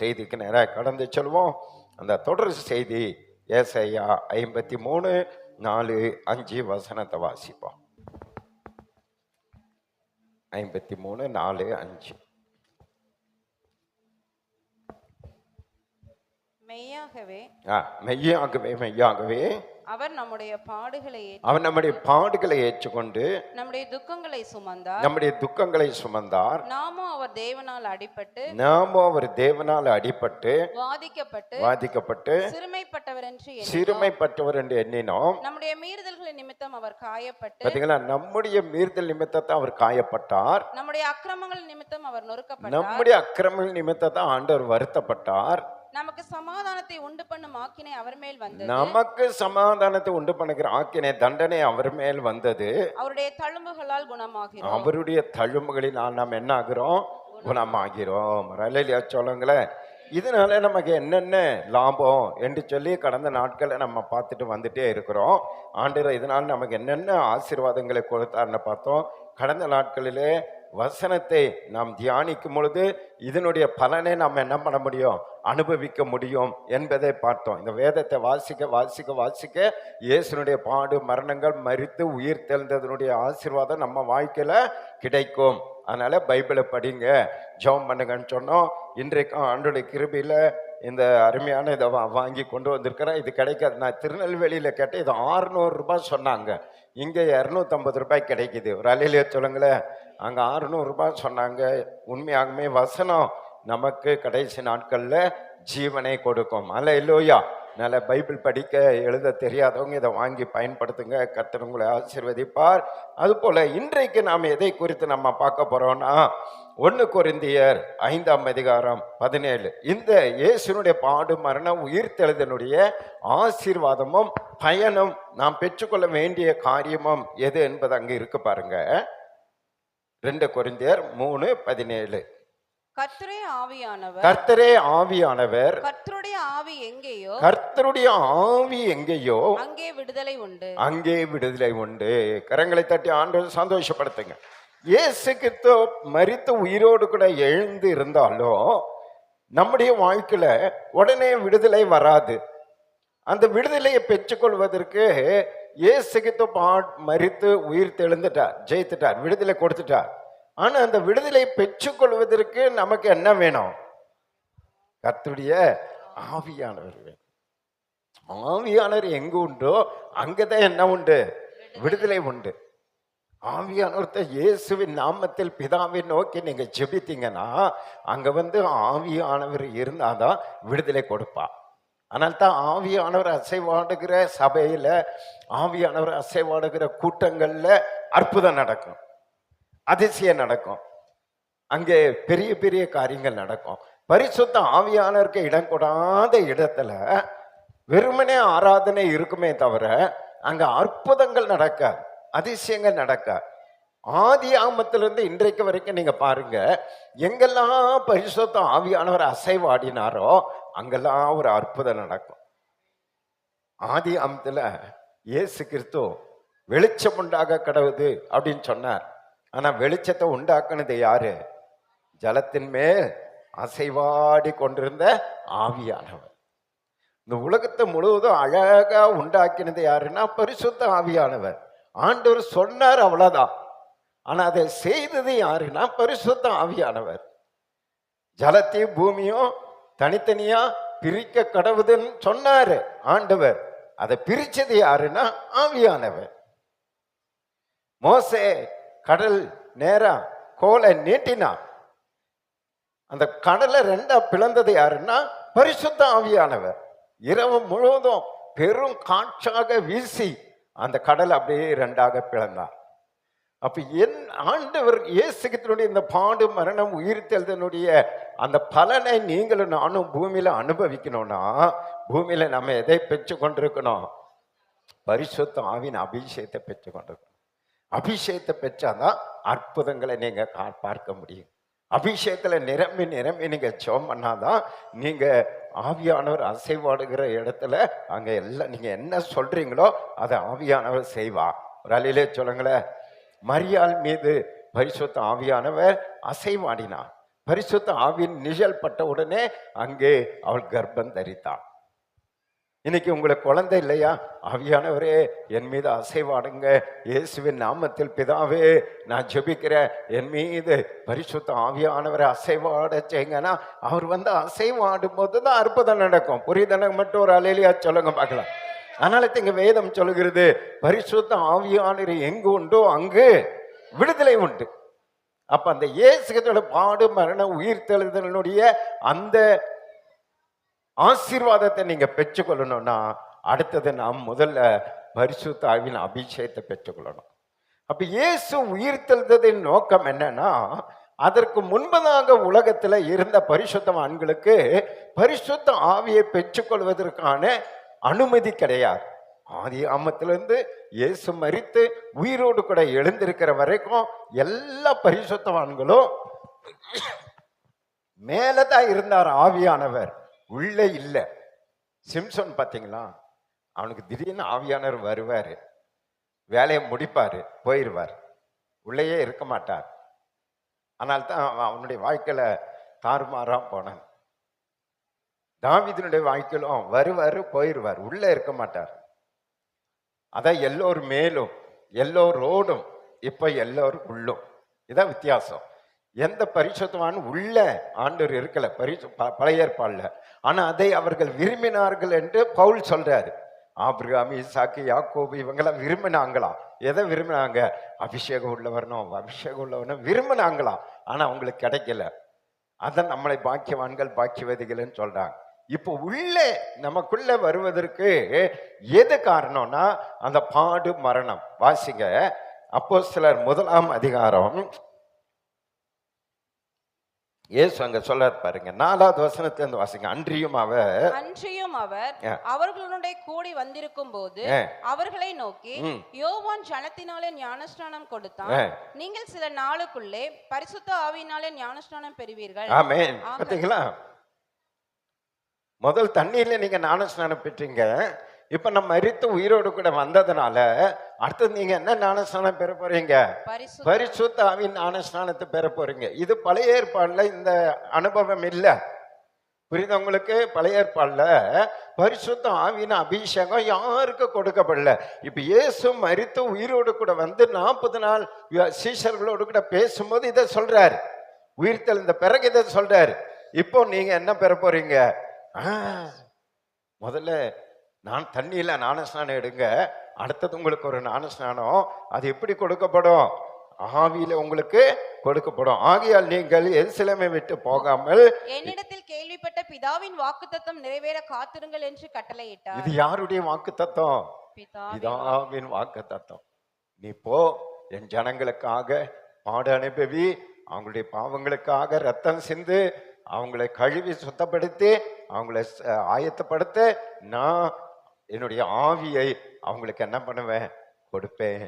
செய்திக்கு நேராக கடந்து செல்வோம். அந்த தொடர் செய்தி ஏசாயா 53:4-5 வசனத்தை வாசிப்போம். 53:4-5. மெய்யாகவே மெய்யாகவே அவர் நம்முடைய பாடுகளை ஏற்றுக்கொண்டு நம்முடைய துக்கங்களை சுமந்தார். நாமோ அவர் தேவனால் அடிபட்டு வாதிக்கப்பட்டு சிறுமைப்பட்டவர் என்று எண்ணினோம். நம்முடைய மீறுதல்களின் நிமித்தம் அவர் காயப்பட்டு, பாத்தீங்களா, நம்முடைய மீறுதல் நிமித்தத்தை அவர் காயப்பட்டார். நம்முடைய அக்கிரமங்கள் நிமித்தம் அவர் நிமித்தத்தை ஆண்டவர் வருத்தப்பட்டார். நமக்கு சமாதானத்தை உண்டு பண்ணும் ஆக்கினை அவர் மேல் வந்தது. நமக்கு சமாதானத்தை உண்டு பண்ணுகிற ஆக்கினை தண்டனை அவர் மேல் வந்தது. அவருடைய தழும்புகளால் குணமாகிறோம். அவருடைய தழும்புகளினால் நாம் என்ன ஆகிறோம்? குணமாகிறோம். அல்லேலூயா சொல்லுங்களேன். இதனால நமக்கு என்னென்ன லாபம் என்று சொல்லி கடந்த நாட்களை நம்ம பார்த்துட்டு வந்துட்டே இருக்கிறோம். ஆண்டவர் இதனால் நமக்கு என்னென்ன ஆசீர்வாதங்களை கொடுத்தார்னு பார்த்தோம். கடந்த நாட்களிலே வசனத்தை நாம் தியானிக்கும் பொழுது இதனுடைய பலனை நாம் என்ன பண்ண முடியும்? அனுபவிக்க முடியும் என்பதை பார்த்தோம். இந்த வேதத்தை வாசிக்க இயேசுனுடைய பாடு மரணங்கள் மரித்து உயிர் தெழுந்ததனுடைய ஆசீர்வாதம் நம்ம வாழ்க்கையில கிடைக்கும். அதனால பைபிளை படிங்க, ஜெபம் பண்ணுங்கன்னு சொன்னோம். இன்றைக்கும் ஆண்டோடைய கிருபையில இந்த அருமையான இதை வாங்கி கொண்டு வந்திருக்கிறேன். இது கிடைக்காது. நான் திருநெல்வேலியில கேட்டேன், இது 600 ரூபாய் சொன்னாங்க. இங்கே 250 ரூபாய் கிடைக்குது. ஒரு அலையிலே சொல்லுங்களேன். அங்கே 600 ரூபாய் சொன்னாங்க. உண்மையாகவே வசனம் நமக்கு கடைசி நாட்களில் ஜீவனை கொடுக்கும். அல்லேலூயா. நல்ல பைபிள் படிக்க எழுத தெரியாதவங்க இதை வாங்கி பயன்படுத்துங்க. கர்த்தர் உங்களை ஆசீர்வதிப்பார். அதுபோல் இன்றைக்கு நாம் எதை குறித்து நம்ம பார்க்க போகிறோம்னா 1 கொரிந்தியர் 5:17. இந்த இயேசுனுடைய பாடு மரணம் உயிர்த்தெழுதலுடைய ஆசீர்வாதமும் பயனும் நாம் பெற்றுக்கொள்ள வேண்டிய காரியமும் எது என்பது அங்கே இருக்கு பாருங்க. 2 கொரிந்தியர் 3:17. கர்த்தரே ஆவியானவர், கர்த்தருடைய ஆவி எங்கேயோ அங்கே விடுதலை உண்டு. கரங்களை தட்டி ஆண்டவரை சந்தோஷப்படுத்துங்க. இயேசு கிறிஸ்து மரித்து உயிரோடு கூட எழுந்து இருந்தாலும் நம்முடைய வாழ்க்கையில உடனே விடுதலை வராது. அந்த விடுதலையை பெற்றுக்கொள்வதற்கு இயேசு கிறிஸ்து மரித்து உயிர் தெழுந்துட்டார், ஜெயித்துட்டார், விடுதலை கொடுத்துட்டார். ஆனா அந்த விடுதலையை பெற்றுக்கொள்வதற்கு நமக்கு என்ன வேணும்? கர்த்தருடைய ஆவியானவர் வேணும். ஆவியானவர் எங்க உண்டோ அங்கதான் என்ன உண்டு? விடுதலை உண்டு. ஆவியானவர்த்த இயேசுவின் நாமத்தில் பிதாவை நோக்கி நீங்க ஜெபித்தீங்கன்னா அங்க ஆவியானவர் இருந்தாதான் விடுதலை கொடுப்பா. ஆனால் தான் ஆவியானவர் அசைவாடுகிற சபையில, ஆவியானவர் அசைவாடுகிற கூட்டங்கள்ல அற்புதம் நடக்கும், அதிசயம் நடக்கும், அங்கே பெரிய பெரிய காரியங்கள் நடக்கும். பரிசுத்த ஆவியானவருக்கு இடம் கொடாத இடத்துல வெறுமனே ஆராதனை இருக்குமே தவிர அங்க அற்புதங்கள் நடக்காது, அதிசயங்கள் நடக்க. ஆதி ஆமத்திலிருந்து இன்றைக்கு வரைக்கும் நீங்க பாருங்க, எங்கெல்லாம் பரிசுத்த ஆவியானவர் அசைவாடினாரோ அங்கெல்லாம் ஒரு அற்புதம் நடக்கும். ஆதி ஆமத்துல இயேசு கிறிஸ்து வெளிச்சம் உண்டாக கடவுது அப்படின்னு சொன்னார். ஆனா வெளிச்சத்தை உண்டாக்குனது யாரு? ஜலத்தின் மேல் அசைவாடி கொண்டிருந்த ஆவியானவர். இந்த உலகத்தை முழுவதும் அழகா உண்டாக்கினது யாருன்னா பரிசுத்த ஆவியானவர். ஆண்டவர் சொன்னார், அவ்வளவுதான். ஆனா அதை செய்தது யாருன்னா பரிசுத்த ஆவியானவர். ஜலத்தையும் பூமியும் தனித்தனியா பிரிக்க கடவுதுன்னு சொன்னாரு ஆண்டவர். அதை பிரிச்சது யாருன்னா ஆவியானவர். மோசே கடல் நேரா கோலை நீட்டினான். அந்த கடலை 2 பிளந்தது யாருன்னா பரிசுத்த ஆவியானவர். இரவு முழுவதும் பெரும் காற்றாக வீசி அந்த கடல் அப்படியே 2 பிளந்தார். அப்ப என் ஆண்டவர் இயேசு கிறிஸ்துவினுடைய இந்த பாடு மரணம் உயிர்த்தெழுதலுடைய அந்த பலனை நீங்களும் நானும் பூமியில அனுபவிக்கணும்னா பூமியில நம்ம எதை பெற்று கொண்டிருக்கணும்? பரிசுத்த ஆவியின் அபிஷேகத்தை பெற்று கொண்டிருக்கணும். அபிஷேகத்தை பெற்றாதான் அற்புதங்களை நீங்க பார்க்க முடியும். அபிஷேகத்துல நிரம்பி நீங்க ஜெபம் பண்ணாதான் நீங்க ஆவியானவர் அசைவாடுகிற இடத்துல அங்க எல்லாம் நீங்க என்ன சொல்றீங்களோ அதை ஆவியானவர் செய்வார். ஒரு அலையிலே சொல்லுங்களேன். மரியாள் மீது பரிசுத்த ஆவியானவர் அசைவாடினார். பரிசுத்த ஆவியின் நிழல் பட்ட உடனே அங்கே அவள் கர்ப்பம் தரித்தாள். இன்னைக்கு உங்களுக்கு குழந்தை இல்லையா? ஆவியானவரே என் மீது அசைவாடுங்க, இயேசுவின் நாமத்தில் பிதாவே நான் ஜெபிக்கிறேன், என் மீது பரிசுத்த ஆவியானவரை அசைவாட செய்யுங்கன்னா அவர் வந்து அசைவாடும் போது தான் அற்புதம் நடக்கும். புரியுதன? மட்டும் ஒரு அலையிலையா சொல்லுங்க பார்க்கலாம். அதனால இங்க வேதம் சொல்லுகிறது, பரிசுத்த ஆவியானவர் எங்கு உண்டோ அங்கு விடுதலை உண்டு. அப்ப அந்த இயேசுவோட பாடு மரண உயிர்த்தெழுதலினுடைய அந்த ஆசீர்வாதத்தை நீங்க பெற்றுக்கொள்ளணும்னா அடுத்தது நாம் முதல்ல பரிசுத்த ஆவியின் அபிஷேகத்தை பெற்றுக்கொள்ளணும். அப்ப இயேசு உயிர்த்தெழுந்ததின் நோக்கம் என்னன்னா, அதற்கு முன்பதாக உலகத்துல இருந்த பரிசுத்தவான்களுக்கு பரிசுத்த ஆவியை பெற்றுக்கொள்வதற்கான அனுமதி கிடையாது. ஆதி ஆமத்திலிருந்து இயேசு மரித்து உயிரோடு கூட எழுந்திருக்கிற வரைக்கும் எல்லா பரிசுத்தவான்களும் மேலதான் இருந்தார். ஆவியானவர் உள்ளே இல்லை. சிம்சன் பார்த்தீங்களா, அவனுக்கு திடீர்னு ஆவியானவர் வருவார், வேலையை முடிப்பார், போயிடுவார், உள்ளேயே இருக்க மாட்டார். ஆனால் தான் அவனுடைய வாழ்க்கையில தாறுமாறா போனான். தாவீதினுடைய வாழ்க்கையிலும் வருவார், போயிடுவார், உள்ளே இருக்க மாட்டார். அதான் எல்லோரும் மேலும் எல்லோரோடும் இப்ப எல்லோரும் உள்ளும். இதான் வித்தியாசம். எந்த பரிசுத்தவான் உள்ள ஆண்டவர் இருக்கல பழைய ஏற்பாடுல. ஆனா அதை அவர்கள் விரும்பினார்கள் என்று பவுல் சொல்றாரு. ஆபிரகாம், ஈசாக்கு, யாக்கோபு இவங்கெல்லாம் விரும்பினாங்களாம். எதை விரும்பினாங்க? அபிஷேகம் உள்ள வரணும், அபிஷேகம் உள்ள வரணும் விரும்பினாங்களாம். ஆனா அவங்களுக்கு கிடைக்கல. அதான் நம்மளை பாக்கியவான்கள் பாக்கியவதிகள்னு சொல்றாங்க. இப்போ உள்ளே நமக்குள்ள வருவதற்கு எது காரணம்னா அந்த பாடு மரணம். வாசிங்க அப்போஸ்தலர் 1ஆம் அதிகாரம். இயேசு அங்க சொல்றார் பாருங்க, 4வது வசனத்திலிருந்து வாசிங்க. அன்றியும் அவர் அவர்களுடைய கூடி வந்திருக்கும் போது அவர்களை நோக்கி, யோவான் ஜலத்தினாலே ஞானஸ்நானம் கொடுத்தான், நீங்கள் சில நாளுக்குள்ளே பரிசுத்த ஆவியினாலே ஞானஸ்நானம் பெறுவீர்கள். ஆமென். பாத்தீங்களா, முதல் தண்ணீர்ல நீங்க ஞானஸ்நானம் பெற்றீங்க. இப்ப நம்ம மரித்து உயிரோடு கூட வந்ததுனால அடுத்தது நீங்க என்ன ஞானஸ்நானம் பெற போறீங்க? பரிசுத்த ஆவியின் ஞானஸ்நானத்தை பெற போறீங்க. இது பழைய ஏற்பாடுல இந்த அனுபவம் இல்லை. புரியுது உங்களுக்கு? பழைய ஏற்பாடுல பரிசுத்த ஆவியின் அபிஷேகம் யாருக்கு கொடுக்கப்படல. இப்ப இயேசு மரித்து உயிரோடு கூட வந்து 40 நாள் சீஷர்களோடு கூட பேசும்போது இதை சொல்றாரு. உயிர்த்தெழுந்த பிறகு இதை சொல்றாரு. இப்போ நீங்க என்ன பெற போறீங்க? முதல்ல நான் தண்ணியில ஞானஸ்நானம் எடுங்க, அடுத்தது உங்களுக்கு ஒரு ஞானஸ்நானம். அது எப்படி கொடுக்கப்படும்? ஆவியில உங்களுக்கு கொடுக்கப்படும். ஆகையால் நீங்கள் எருசலேமை விட்டு போகாமல் என்னிடத்தில் கேள்விப்பட்ட பிதாவின் வாக்குத்தத்தம் நிறைவேற காத்திருங்கள் என்று கட்டளையிட்டார். இது யாருடைய வாக்குத்தத்தம்? பிதாவின் வாக்குத்தத்தம். நீ போ, என் ஜனங்களுக்காக பாடு அனுபவி, அவங்களுடைய பாவங்களுக்காக ரத்தம் சிந்து, அவங்களை கழுவி சுத்தப்படுத்தி அவங்களை ஆயத்தப்படுத்த நான் என்னுடைய ஆவியை அவங்களுக்கு என்ன பண்ணுவேன்? கொடுப்பேன்.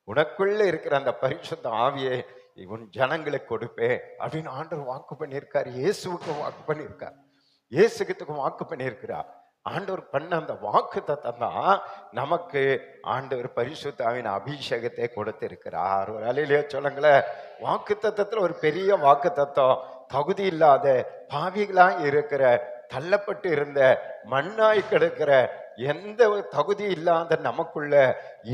உனக்குள்ள இருக்கிற அந்த பரிசுத்த ஆவியை உன் ஜனங்களுக்கு கொடுப்பேன் அப்படின்னு ஆண்டவர் வாக்கு பண்ணியிருக்காரு. இயேசுவுக்கு வாக்கு பண்ணியிருக்கார், இயேசுக்கு வாக்கு பண்ணியிருக்கிறார். ஆண்டவர் பண்ண அந்த வாக்கு தத்தம் தான் நமக்கு ஆண்டவர் பரிசுத்த ஆவியின் அபிஷேகத்தை கொடுத்திருக்கிறார். ஒரு அலையிலேயே சொல்லுங்களேன். வாக்கு தத்தத்துல ஒரு பெரிய வாக்கு தத்தம், தகுதி இல்லாத பாவிகளா இருக்கிற, தள்ளப்பட்டு இருந்த, மண்ணாய் கிடக்கிற, எந்த தகுதி இல்லாத நமக்குள்ள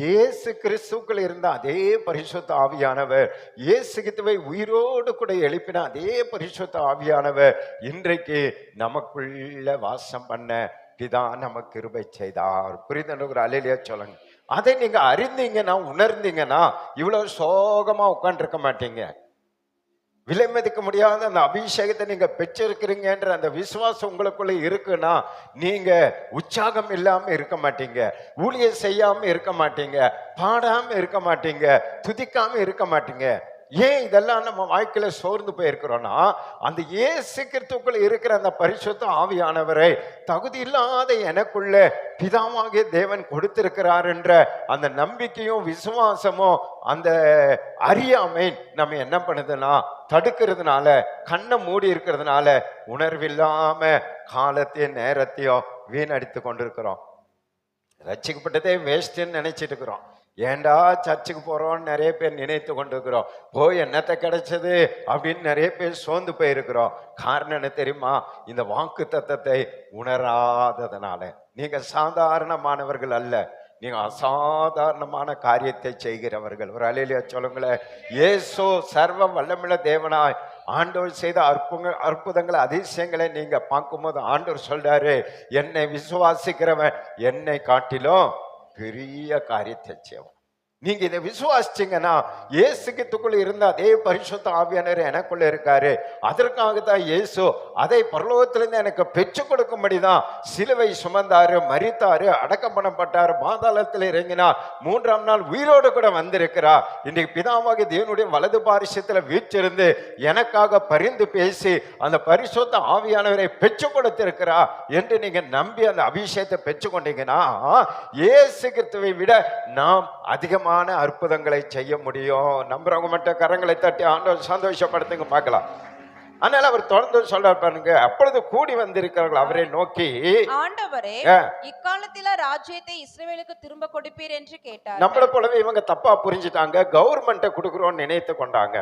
இயேசு கிறிஸ்துக்குள்ள இருந்த அதே பரிசுத்த ஆவியானவர், இயேசு கிறிஸ்துவை உயிரோடு கூட எழுப்பின அதே பரிசுத்த ஆவியானவர் இன்றைக்கு நமக்குள்ள வாசம் பண்ண பிதா நமக்கு கிருபை செய்தார். புரிதல் அலையிலேயே சொல்லுங்க. அதை நீங்க அறிந்தீங்கன்னா, உணர்ந்தீங்கன்னா இவ்வளவு சோகமா உட்காந்துருக்க மாட்டீங்க. விலை மதிக்க முடியாத அந்த அபிஷேகத்தை நீங்க பெற்றிருக்கிறீங்கன்ற அந்த விசுவாசம் உங்களுக்குள்ள இருக்குன்னா நீங்க உற்சாகம் இல்லாம இருக்க மாட்டீங்க, ஊழியம் செய்யாம இருக்க மாட்டீங்க, பாடாம இருக்க மாட்டீங்க, துதிக்காம இருக்க மாட்டீங்க. ஏன் இதெல்லாம் நம்ம வாழ்க்கையில சோர்ந்து போயிருக்கிறோம்னா, அந்த இயேசு கிறிஸ்துக்குள்ள இருக்கிற அந்த பரிசுத்த ஆவியானவரை தகுதி இல்லாத எனக்குள்ள பிதாவாகிய தேவன் கொடுத்திருக்கிறார் என்ற அந்த நம்பிக்கையும் விசுவாசமும் அந்த அறியாமை நம்ம என்ன பண்ணுதுன்னா தடுக்கிறதுனால, கண்ணை மூடி இருக்கிறதுனால உணர்வில்லாம காலத்தையும் நேரத்தையும் வீணடித்து கொண்டிருக்கிறோம். ரட்சிக்கப்பட்டதே வேஸ்ட்ன்னு நினைச்சிட்டு இருக்கிறோம். ஏண்டா சர்ச்சுக்கு போறோம்னு நிறைய பேர் நினைத்து கொண்டிருக்கிறோம். போய் என்னத்தை கிடைச்சது அப்படின்னு நிறைய பேர் சோர்ந்து போயிருக்கிறோம். காரணம் என்ன தெரியுமா? இந்த வாக்கு தத்தத்தை உணராததுனால. நீங்க சாதாரணமானவர்கள் அல்ல, நீங்க அசாதாரணமான காரியத்தை செய்கிறவர்கள். ஒரு அல்லேலூயா சொல்லுங்களேன். இயேசு சர்வ வல்லமுள்ள தேவனாய் ஆண்டவர் செய்த அற்புதங்களை அதிசயங்களை நீங்க பார்க்கும்போது ஆண்டவர் சொல்றாரு, என்னை விசுவாசிக்கிறவன் என்னை காட்டிலும் பெரிய காரியத்தை செய்வான். நீங்க இதை விசுவாசிச்சீங்கன்னா இயேசு கிறிஸ்துக்குள்ள இருந்த அதே பரிசுத்த ஆவியானவர் எனக்குள்ள இருக்காரு. அதற்காக தான் இயேசு அதை பரலோகத்திலிருந்து எனக்கு பெற்று கொடுக்கும்படிதான் சிலுவை சுமந்தாரு, மரித்தாரு, அடக்கம் பண்ணப்பட்டாரு, பாதாளத்தில் இறங்கினார், 3ஆம் நாள் உயிரோடு கூட வந்திருக்கிறார். இன்றைக்கு பிதாவாகிய தேவனுடைய வலது பாரிசத்துல வீற்றிருந்து எனக்காக பரிந்து பேசி அந்த பரிசுத்த ஆவியானவரை பெற்று கொடுத்திருக்கிறார் என்று நீங்க நம்பி அந்த அபிஷேகத்தை பெற்று கொண்டீங்கன்னா இயேசு கிறிஸ்துவை விட நாம் அதிகமான அற்புதங்களை செய்ய முடியும். நம்புறவங்க மட்டும் கரங்களை தட்டி ஆண்டவர் சந்தோஷப்படுத்துங்க பார்க்கலாம். அதனால அவர் தொடர்ந்து சொல்றார் பாருங்க, அப்பொழுது கூடி வந்திருக்கிறார்கள் அவரை நோக்கி, ஆண்டவரே இக்காலத்தில ராஜ்யத்தை இஸ்ரவேலுக்கு திரும்ப கொடுப்பீர் என்று கேட்டார். நம்மள போலவே இவங்க தப்பா புரிஞ்சுட்டாங்க, கவர்மெண்ட்டை கொடுக்குறோம்னு நினைத்து கொண்டாங்க.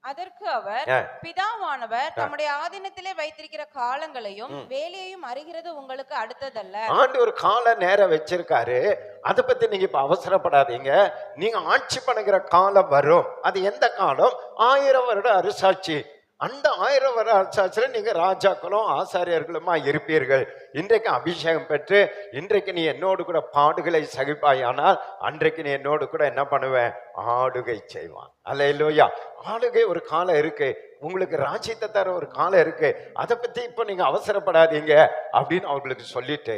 அதற்கு அவர், பிதாவானவர் தம்முடைய ஆதீனத்திலே வைத்திருக்கிற காலங்களையும் வேலையையும் அறிகிறது உங்களுக்கு அடுத்ததல்ல. ஆண்டு ஒரு கால நேரம் வச்சிருக்காரு, அதை பத்தி நீங்க இப்ப அவசரப்படாதீங்க. நீங்க ஆட்சி பண்ணுகிற காலம் வரும். அது எந்த காலம்? 1000 வருட அரசாட்சி. அந்த 1000 வருட அரசாட்சியில நீங்க ராஜாக்களும் ஆசாரியர்களுமா இருப்பீர்கள். இன்றைக்கு அபிஷேகம் பெற்று இன்றைக்கு நீ என்னோடு கூட பாடுகளை சகிப்பாயானால் அன்றைக்கு நீ என்னோடு கூட என்ன பண்ணுவேன்? ஆளுகை செய்வான். அல்லேலூயா. ஆளுகை ஒரு காலம் இருக்கு, உங்களுக்கு ராஜ்யத்தை தர ஒரு காலம் இருக்கு. அதை பத்தி இப்ப நீங்க அவசரப்படாதீங்க அப்படின்னு அவங்களுக்கு சொல்லிட்டு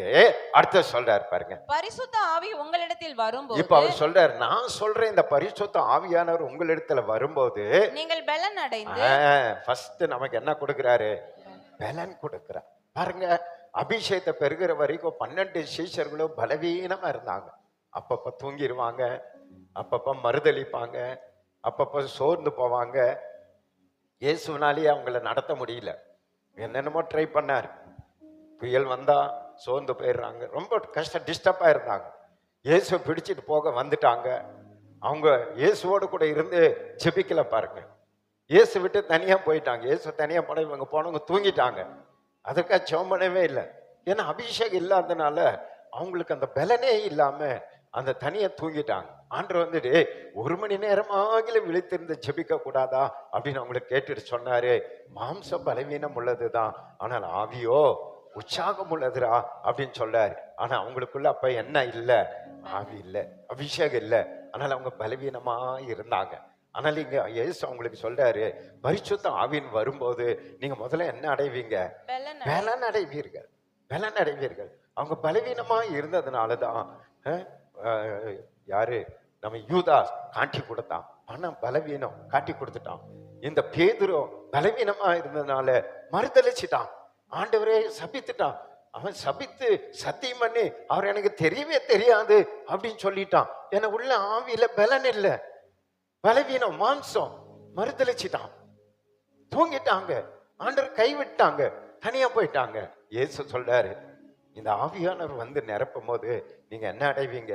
அடுத்த சொல்றாரு பாருங்க, பரிசுத்த ஆவி உங்களிடத்தில் வரும்போது. இப்ப அவர் சொல்றாரு, நான் சொல்றேன் இந்த பரிசுத்த ஆவியானவர் உங்களிடத்துல வரும்போது நீங்கள் பலன் அடைந்து. ஃபர்ஸ்ட் நமக்கு என்ன கொடுக்கிறாரு? பலன் கொடுக்கிறார். பாருங்க, அபிஷேகத்தை பெறுகிற வரைக்கும் 12 சீஷர்களும் பலவீனமா இருந்தாங்க. அப்பப்ப தூங்கிடுவாங்க, அப்பப்ப மறுதளிப்பாங்க, அப்பப்ப சோர்ந்து போவாங்க. இயேசுனாலேயே அவங்கள நடத்த முடியல. என்னென்னமோ ட்ரை பண்ணார். புயல் வந்தா சோர்ந்து போயிடுறாங்க, ரொம்ப கஷ்டம், டிஸ்டர்பா இருந்தாங்க. இயேசு பிடிச்சிட்டு போக வந்துட்டாங்க. அவங்க இயேசுவோடு கூட இருந்து ஜெபிக்கல பாருங்க. இயேசு விட்டு தனியா போயிட்டாங்க. இயேசு தனியா போன இவங்க போனவங்க தூங்கிட்டாங்க. அதுக்காக ஜெபம் பண்ணவே இல்லை. ஏன்னா அபிஷேகம் இல்லாதனால அவங்களுக்கு அந்த பலனே இல்லாம அந்த தனியா தூங்கிட்டாங்க. ஆண்டவர் வந்துட்டு 1 மணி நேரமாகிலும் விழித்திருந்து ஜெபிக்க கூடாதா அப்படின்னு அவங்களுக்கு கேட்டுட்டு சொன்னாரு, மாம்சம் பலவீனம் உள்ளதுதான், ஆனால் ஆவியோ உற்சாகம் உள்ளதுரா அப்படின்னு சொல்றாரு. ஆனா அவங்களுக்குள்ள அப்ப என்ன இல்ல? ஆவி இல்ல, அபிஷேகம் இல்ல. ஆனால் அவங்க பலவீனமா இருந்தாங்க. ஆனால் இங்க இயேசு அவங்களுக்கு சொல்றாரு, பரிசுத்த ஆவின் வரும்போது நீங்க முதல்ல என்ன அடைவீங்க? பலன் அடைவீர்கள். பலன் அடைவீர்கள். அவங்க பலவீனமா இருந்ததுனாலதான் யாரு நம்ம யூதாஸ் காட்டி கொடுத்தான். பணம் பலவீனம் காட்டி கொடுத்துட்டான். இந்த பேதுரு பலவீனமா இருந்ததுனால மறுதளிச்சிட்டான். ஆண்டவரே சபித்துட்டான். அவன் சபித்து சத்தியம் பண்ணி அவர் எனக்கு தெரியவே தெரியாது அப்படின்னு சொல்லிட்டான். ஏன்னா உள்ள ஆவியில பலன் இல்லை, பலவீனம், மாம்சம். மறுதளிச்சிட்டான், தூங்கிட்டாங்க. ஆண்டவர் கைவிட்டாங்க, தனியா போயிட்டாங்க. இயேசு சொல்றாரு, இந்த ஆவியானவர் வந்து நிரப்பும் போது நீங்க என்ன அடைவீங்க?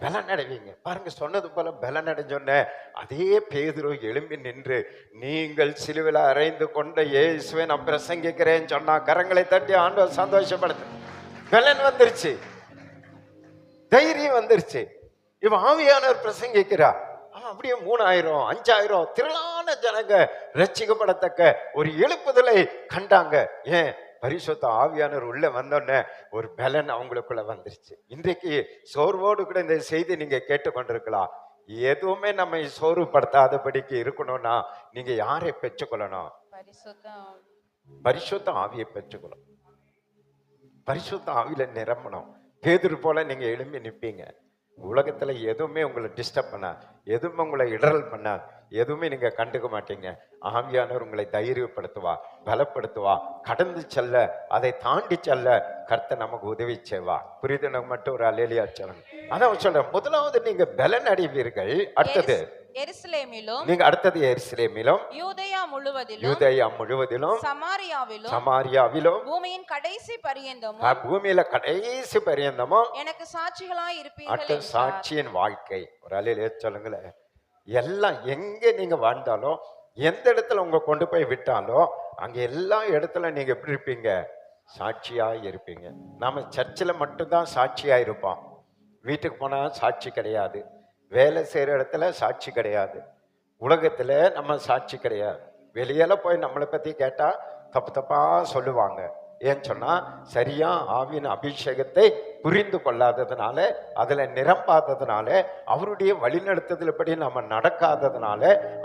பலன் அடைவீங்க. பாருங்க, சொன்னது போல பலன் அடைஞ்சோன்ன அதே பேதுரு எழும்பி நின்று, நீங்கள் சிலுவையில் அறைந்து கொண்ட இயேசுவை நான் பிரசங்கிக்கிறேன்னு சொன்னா கரங்களை தட்டி ஆண்டவர் சந்தோஷப்படுத்து. பலன் வந்துருச்சு, தைரியம் வந்துருச்சு. இவன் ஆவியானவர் பிரசங்கிக்கிறார். அவன் அப்படியே 3000 5000 திரளான ஜனங்க ரட்சிக்கப்படத்தக்க ஒரு எழுப்புதலை கண்டாங்க. ஏன்? பரிசுத்த ஆவியானவர் உள்ள வந்தோடனே ஒரு பலன் அவங்களுக்குள்ள வந்துருச்சு. இன்றைக்கு சோர்வோடு கூட இந்த செய்தி நீங்க கேட்டுக்கொண்டிருக்கலாம். எதுவுமே நம்ம சோர்வுபடுத்தாதபடிக்கு இருக்கணும்னா நீங்க யாரை பெற்றுக்கொள்ளணும்? பரிசுத்த ஆவியை பெற்றுக்கொள்ளணும். பரிசுத்த ஆவியில நிரம்பணும். பேதுரு போல நீங்க எழும்பி நிற்பீங்க. உலகத்துல எதுவுமே உங்களை டிஸ்டர்ப் பண்ண, எதுவுமே உங்களை இடரல் பண்ண, எதுவுமே நீங்க கண்டுக்க மாட்டீங்க. ஆவியானவர் உங்களை தைரியப்படுத்துவா, பலப்படுத்துவா, கடந்து செல்ல, அதை தாண்டி செல்ல கர்த்தர் நமக்கு உதவி செய்வா. புரியுது? நமக்கு மட்டும் ஒரு அல்லேலூயா சொல்லுங்க. அதான் சொல்றேன், முதலாவது நீங்க பலன் அடைவீர்கள். அடுத்தது எருசலேமிலும், நீங்க அடுத்தது எருசலேமிலும், யூதேயா யூதேயா முழுவதிலும் சமாரியாவிலும் பூமியின் கடைசி பரியந்தமும் பூமியில கடைசி பரியந்தமும் எனக்கு சாட்சிகளாய் இருப்பீர்கள் அடுத்த சாட்சியின் வாழ்க்கை. ஒரு அலையிலே சொல்லுங்களேன். எல்லாம் எங்க நீங்க வாழ்ந்தாலும், எந்த இடத்துல உங்க கொண்டு போய் விட்டாலும், அங்க எல்லா இடத்துல நீங்க எப்படி இருப்பீங்க? சாட்சியா இருப்பீங்க. நாம சர்ச்சில் மட்டும்தான் சாட்சியா இருப்போம். வீட்டுக்கு போனா சாட்சி கிடையாது, வேலை செய்யற இடத்துல சாட்சி கிடையாது, உலகத்துல நம்ம சாட்சி கிடையாது. வெளியில போய் நம்மளை பத்தி கேட்டா தப்பு தப்பா சொல்லுவாங்க. ஏன்னு சொன்னா சரியா ஆவியின் அபிஷேகத்தை புரிந்து கொள்ளாததுனால, அதுல நிரம்பாததுனால, அவருடைய வழிநடத்துதல் படி நம்ம நடக்காததுனால,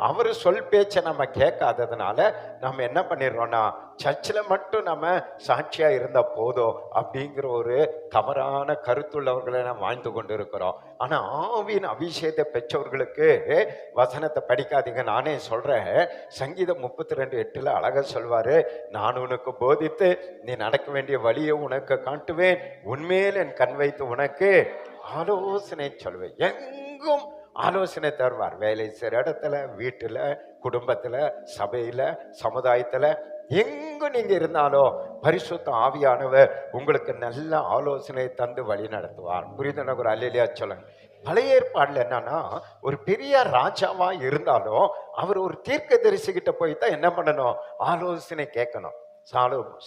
அவர் சொல் பேச்சை நம்ம கேட்காததுனால நம்ம என்ன பண்ணிடுறோம்னா சர்ச்சில் மட்டும் நம்ம சாட்சியா இருந்த போதும் அப்படிங்கிற ஒரு தவறான கருத்துள்ளவர்களை நம்ம வாழ்ந்து கொண்டு இருக்கிறோம். ஆனா ஆவியின் அபிஷேகத்தை பெற்றவர்களுக்கு வசனத்தை படிக்காதீங்க, நானே சொல்றேன். சங்கீதம் 32:8 அழகா சொல்வாரு, நான் உனக்கு போதித்து நீ நடக்க வேண்டிய வழியை உனக்கு காட்டுவேன், உண்மையில என் கண் வைத்து உனக்கு ஆலோசனை சொல்வேன். எங்கும் ஆலோசனை தருவார். வேலை செய்கிற இடத்துல, வீட்டுல, குடும்பத்துல, சபையில, சமுதாயத்துல, எங்கும் நீங்க இருந்தாலும் பரிசுத்த ஆவியானவர் உங்களுக்கு நல்ல ஆலோசனை தந்து வழி நடத்துவார். புரியுதுன்னா ஒரு அல்லேலூயா சொல்லுங்க. பழைய ஏற்பாடுல என்னன்னா, ஒரு பெரிய ராஜாவா இருந்தாலும் அவர் ஒரு தீர்க்கதரிசிகிட்ட போய் தான் என்ன பண்ணணும்? ஆலோசனை கேட்கணும்.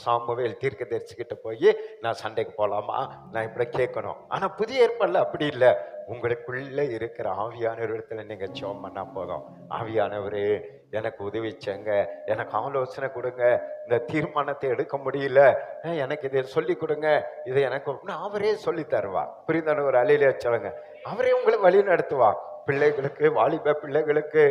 சாமுவேல் தீர்க்கதரிசிகிட்ட போய் நான் சண்டைக்கு போகலாமா, நான் இப்படி கேட்கணும். ஆனா புதிய ஏற்பாடுல அப்படி இல்லை. உங்களுக்குள்ள இருக்கிற ஆவியானவர் இடத்துல நீங்க ஜெபம் பண்ணா போதும். ஆவியானவரே எனக்கு உதவிச்சங்க, எனக்கு ஆலோசனை கொடுங்க, இந்த தீர்மானத்தை எடுக்க முடியல, எனக்கு இதை சொல்லி கொடுங்க, இதை எனக்கு அவரே சொல்லி தருவார். புரிந்தான ஒரு அலையிலே சொல்லுங்க. அவரே உங்களை வழி நடத்துவார். பிள்ளைகளுக்கு, வாலிப பிள்ளைகளுக்கு,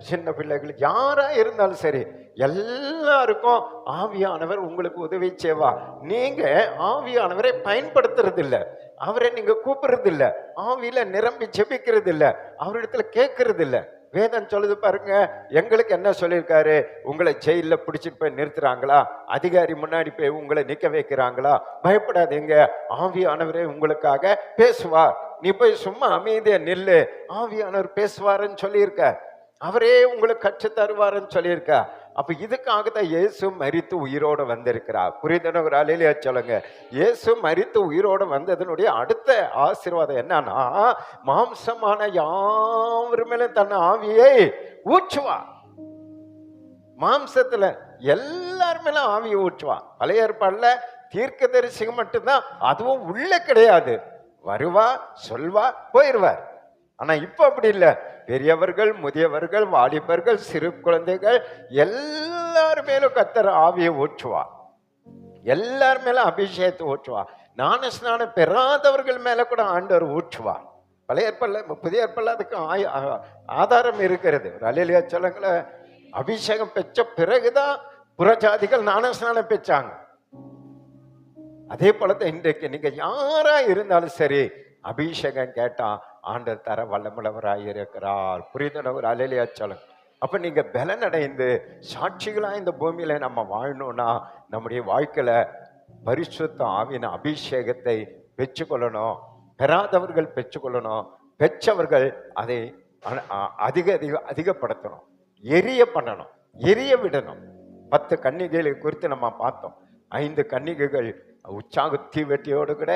சின்ன பிள்ளைகளுக்கு, யாரா இருந்தாலும் சரி, எல்லாருக்கும் ஆவியானவர் உங்களுக்கு உதவி செய்வா. நீங்க ஆவியானவரை பயன்படுத்துறது இல்லை, அவரை நீங்க கூப்பிடுறது இல்லை, ஆவியில நிரம்பி ஜெபிக்கிறது இல்லை, அவரிடத்துல கேட்கறது இல்லை. வேதம் சொல்லுது பாருங்க. எங்களுக்கு என்ன சொல்லியிருக்காரு? உங்களை ஜெயில பிடிச்சிட்டு போய் நிறுத்துறாங்களா, அதிகாரி முன்னாடி போய் உங்களை நிக்க வைக்கிறாங்களா, பயப்படாதீங்க, ஆவியானவரே உங்களுக்காக பேசுவார், நீ போய் சும்மா அமைதியா நில்லு, ஆவியானவர் பேசுவாருன்னு சொல்லியிருக்க, அவரே உங்களுக்கு கற்று தருவாருன்னு சொல்லியிருக்க. அப்ப இதுக்காக தான் இயேசு மரித்து உயிரோடு வந்திருக்கிறார். புரியுதுன்னு ஒரு அலையிலேயே சொல்லுங்க. இயேசு மரித்து உயிரோடு வந்ததனுடைய அடுத்த ஆசீர்வாதம் என்னன்னா, மாம்சமான யாவர் மேல தன் ஆவியை ஊற்றுவா. மாம்சத்துல எல்லாருமே ஆவியை ஊற்றுவா. பழைய ஏற்பாடுல தீர்க்கதரிசி மட்டும்தான், அதுவும் உள்ள கிடையாது, வருவா, சொல்வா, போயிடுவார். ஆனா இப்ப அப்படி இல்லை. பெரியவர்கள், முதியவர்கள், வாலிபர்கள், சிறு குழந்தைகள் எல்லாரும் மேலும் கர்த்தர் ஆவியை ஊற்றுவா. எல்லார் மேல அபிஷேகத்தை ஊற்றுவா. ஞான ஸ்நானம் பெறாதவர்கள் மேல கூட ஆண்டவர் ஊற்றுவா. பழைய ஏற்பாடுல, புதிய ஏற்பாடுல அதுக்கு ஆதாரம் இருக்கிறது. ஒரு அல்லேலூயா சொல்லுங்களேன். அபிஷேகம் பெற்ற பிறகுதான் புறஜாதிகள் ஞான ஸ்நானம் பெற்றாங்க. அதே போலதான் இன்றைக்கு நீங்க யாரா இருந்தாலும் சரி, அபிஷேகம் கேட்டா ஆண்டவர் தர வல்லமுள்ளவராய் இருக்கிறார். புரியுதுனவர் அல்லேலூயா சொல்லுங்க. அப்ப நீங்க பலனடைந்து சாட்சிகளா இந்த பூமியில நம்ம வாழணும்னா, நம்முடைய வாழ்க்கையில பரிசுத்த ஆவியின் அபிஷேகத்தை பெற்றுக்கொள்ளணும். பெறாதவர்கள் பெற்றுக்கொள்ளணும், பெற்றவர்கள் அதை அதிகப்படுத்தணும், எரிய பண்ணணும், எரிய விடணும். 10 கன்னிகைகளை குறித்து நம்ம பார்த்தோம். 5 கன்னிகைகள் உற்சாக தீவெட்டியோடு கூட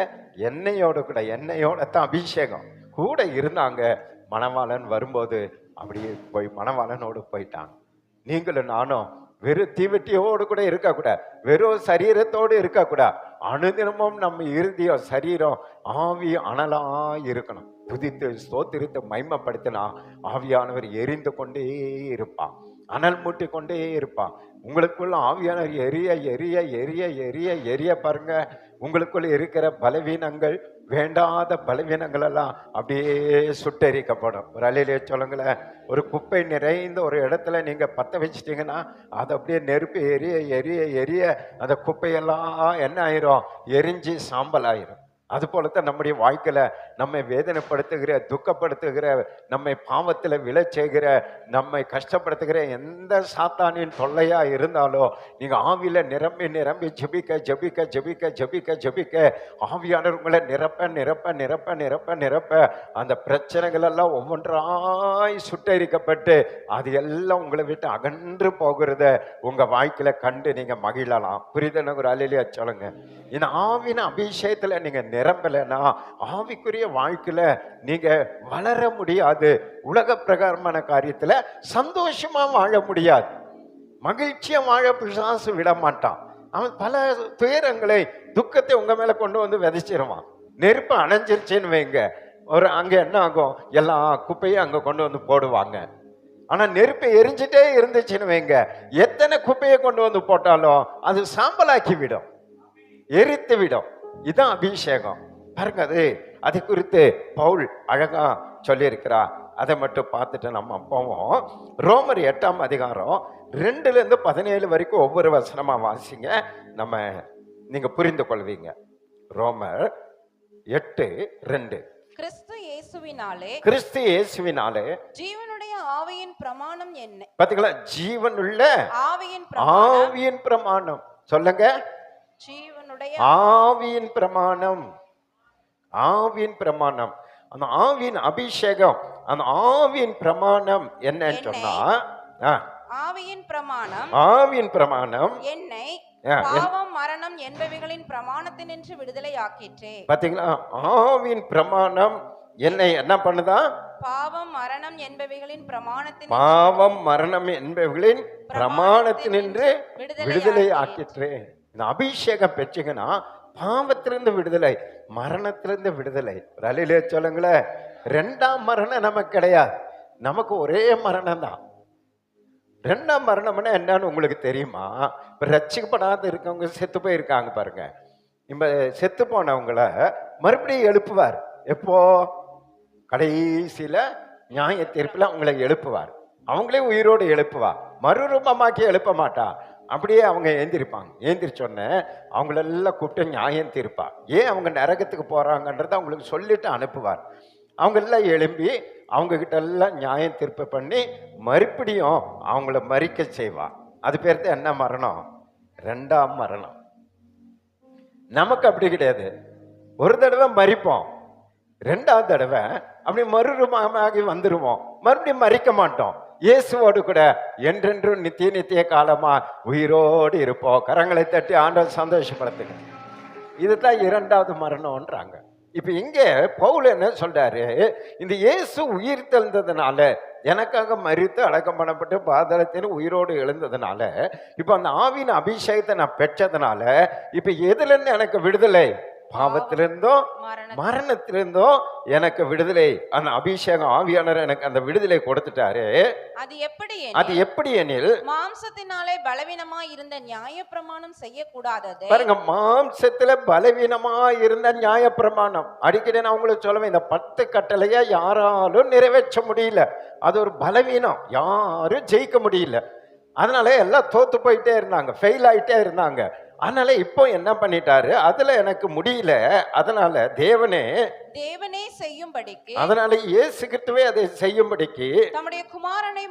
எண்ணெயோட தான் அபிஷேகம் கூட இருந்தாங்க. மணவாளன் வரும்போது அப்படியே போய் மணவாளனோடு போயிட்டாங்க. நீங்களும் நானும் வெறும் தீவெட்டியோடு கூட இருக்கக்கூடாது, வெறும் சரீரத்தோடு இருக்கக்கூடாது. அனுதினமும் நம்ம இருதயம், சரீரம், ஆவி அனலா இருக்கணும். துதித்து ஸ்தோத்திரித்து மகிமைப்படுத்தினா ஆவியானவர் எரிந்து கொண்டே இருப்பான், அனல் மூட்டி கொண்டே இருப்பான். உங்களுக்குள்ள ஆவியானவர் எரிய எரிய எரிய எரிய எரிய பாருங்க. உங்களுக்குள்ள இருக்கிற பலவீனங்கள், வேண்டாத பலவீனங்கள் எல்லாம் அப்படியே சுட்டெரிக்கப்படும். ஒரு அலையிலே சொல்லுங்களேன். ஒரு குப்பை நிறைந்த ஒரு இடத்துல நீங்க பத்த வச்சிட்டீங்கன்னா, அது அப்படியே நெருப்பு எரிய எரிய எரிய அந்த குப்பையெல்லாம் என்ன ஆயிரும்? எரிஞ்சு சாம்பல் ஆயிரும். அது போலத்தான் நம்முடைய வாழ்க்கையில நம்மை வேதனைப்படுத்துகிற, துக்கப்படுத்துகிற, நம்மை பாவத்தில் விழச் செய்கிற, நம்மை கஷ்டப்படுத்துகிற எந்த சாத்தானின் தொல்லையா இருந்தாலும் நீங்க ஆவியில நிரம்பி நிரம்பி ஜெபிக்க ஜெபிக்க ஜெபிக்க ஜெபிக்க ஜெபிக்க ஆவியானவர் உங்களை நிரப்ப நிரப்ப நிரப்ப நிரப்ப நிரப்ப அந்த பிரச்சனைகள் எல்லாம் ஒவ்வொன்றாய் சுட்டரிக்கப்பட்டு அது எல்லாம் உங்களை விட்டு அகன்று போகிறத உங்க வாழ்க்கையில கண்டு நீங்க மகிழலாம். புரியுதுன்னு ஒரு அல்லேலூயா சொல்லுங்க. இந்த ஆவின் அபிஷேகத்துல நீங்க நிரம்பலைன்னா ஆவிக்குரிய வாழ்க்கையில நீங்க வளர முடியாது. உலக பிரகாரமான காரியத்துல சந்தோஷமா வாழ முடியாது. மகிழ்ச்சியா வாழ பிசாசு விட மாட்டான். அவன் பல துயரங்களை, துக்கத்தை உங்க மேல கொண்டு வந்து விதைச்சிருவான். நெருப்பு அணைஞ்சிருச்சுன்னு வைங்க, அங்க என்ன ஆகும், எல்லா குப்பையும் அங்க கொண்டு வந்து போடுவாங்க. ஆனா நெருப்பு எரிஞ்சிட்டே இருந்துச்சுன்னு வைங்க, எத்தனை குப்பையை கொண்டு வந்து போட்டாலும் அது சாம்பலாக்கி விடும், எரித்து விடும். இதான் அபிஷேகம். பாருங்க, அதை குறித்து பவுல் அழகா சொல்லியிருக்கிறா. அதை மட்டும் பார்த்துட்டு நம்ம போவோம். ரோமர் 8ஆம் அதிகாரம் 2-17 வரைக்கும் ஒவ்வொரு வசனமா வாசிங்க, நீங்க புரிந்து கொள்வீங்க. ரோமர் 8:2. கிறிஸ்து இயேசுவினாலே ஜீவனுடைய ஆவியின் பிரமாணம் என்ன? பாத்தீங்களா, ஜீவனுள்ள ஆவியின் பிரமாணம். சொல்லுங்க, ஜீவனுடைய ஆவியின் பிரமாணம். ஆவியின் பிரமாணம், அந்த ஆவியின் அபிஷேகம், அந்த ஆவியின் பிரமாணம் என்னன்னு சொன்னா, ஆவியின் பிரமாணம், ஆவியின் பிரமாணம் என்னை பாவம் மரணம் என்பவைகளின் பிரமாணத்தினின்று விடுதலை ஆக்கிற்றே. பாத்தீங்களா, ஆவியின் பிரமாணம் என்னை என்ன பண்ணுதா? பாவம் மரணம் என்பவைகளின் பிரமாணத்தின், பாவம் மரணம் என்பவைகளின் பிரமாணத்தினின்று விடுதலை ஆக்கிற்றே. இந்த அபிஷேகம் பெற்றீங்கன்னா பாவத்திலிருந்து விடுதலை, மரணத்திலிருந்து விடுதலை. ரலிலே சொல்லுங்களேன், 2ஆம் மரணம் நமக்கு கிடையாது, நமக்கு ஒரே மரணம் தான். 2ஆம் மரணம்னா என்னன்னு உங்களுக்கு தெரியுமா? இப்ப ரட்சிக்கப்படாத இருக்கவங்க செத்து போயிருக்காங்க பாருங்க, இப்ப செத்து போனவங்கள மறுபடியும் எழுப்புவார். எப்போ? கடைசியில நியாய தீர்ப்புல அவங்களை எழுப்புவார். அவங்களே உயிரோடு எழுப்புவார், மறுரூபமாக்கி எழுப்ப மாட்டா. அப்படியே அவங்க ஏந்திருப்பாங்க. ஏந்திரிச்சோன்ன அவங்களெல்லாம் கூப்பிட்டு நியாயம் தீர்ப்பா. ஏன் அவங்க நரகத்துக்கு போறாங்கன்றத அவங்களுக்கு சொல்லிட்டு அனுப்புவார். அவங்க எல்லாம் எழும்பி அவங்க கிட்ட எல்லாம் நியாயம் தீர்ப்பு பண்ணி மறுபடியும் அவங்கள மறிக்க செய்வா. அது பேர் தான் என்ன மரணம்? 2ஆம் மரணம். நமக்கு அப்படி கிடையாது. ஒரு தடவை மறிப்போம், 2ஆவது தடவை அப்படி மறுரூபமாகி வந்துருவோம், மறுபடியும் மறிக்க மாட்டோம். இயேசுவோடு கூட என்றென்றும் நித்திய நித்திய காலமா உயிரோடு இருப்போம். கரங்களை தட்டி ஆண்டவர் சந்தோஷப்படுத்துங்க. இதுதான் 2ஆவது மரணம்ன்றாங்க. இப்ப இங்க பவுல் என்ன சொல்றாரு? இந்த இயேசு உயிர் தெழுந்ததுனால, எனக்காக மரித்து அடக்கம் பண்ணப்பட்டு பாதாளத்தில் உயிரோடு எழுந்ததுனால, இப்ப அந்த ஆவின் அபிஷேகத்தை நான் பெற்றதுனால இப்ப எதுல இருந்து எனக்கு விடுதலை? பாவத்திலிருந்தோ மரணத்திலிருந்தோ எனக்கு விடுதலை. அந்த அபிஷேகம் ஆவியானவர் எனக்கு அந்த விடுதலை கொடுத்துட்டாரு. அது எப்படி எனில், மாம்சத்தினாலே பலவீனமா இருந்த நியாயப்பிரமாணம் செய்யக்கூடாதது. பாருங்க, மாம்சத்துல பலவீனமா இருந்த நியாயப்பிரமாணம். அடிக்கடி நான் உங்களுக்கு சொல்லுவேன், இந்த 10 கட்டளைய யாராலும் நிறைவேற்ற முடியல. அது ஒரு பலவீனம், யாரும் ஜெயிக்க முடியல. அதனால எல்லாம் தோத்து போயிட்டே இருந்தாங்க, ஃபெயில் ஆயிட்டே இருந்தாங்க. அதனால இப்போ என்ன பண்ணிட்டாரு? அதுல எனக்கு முடியல, அதனால தேவனே செய்யும்படிக்கு, அதனால இயேசு கிறிஸ்துவே அதை செய்யும்படிக்கு தம்முடைய குமாரனை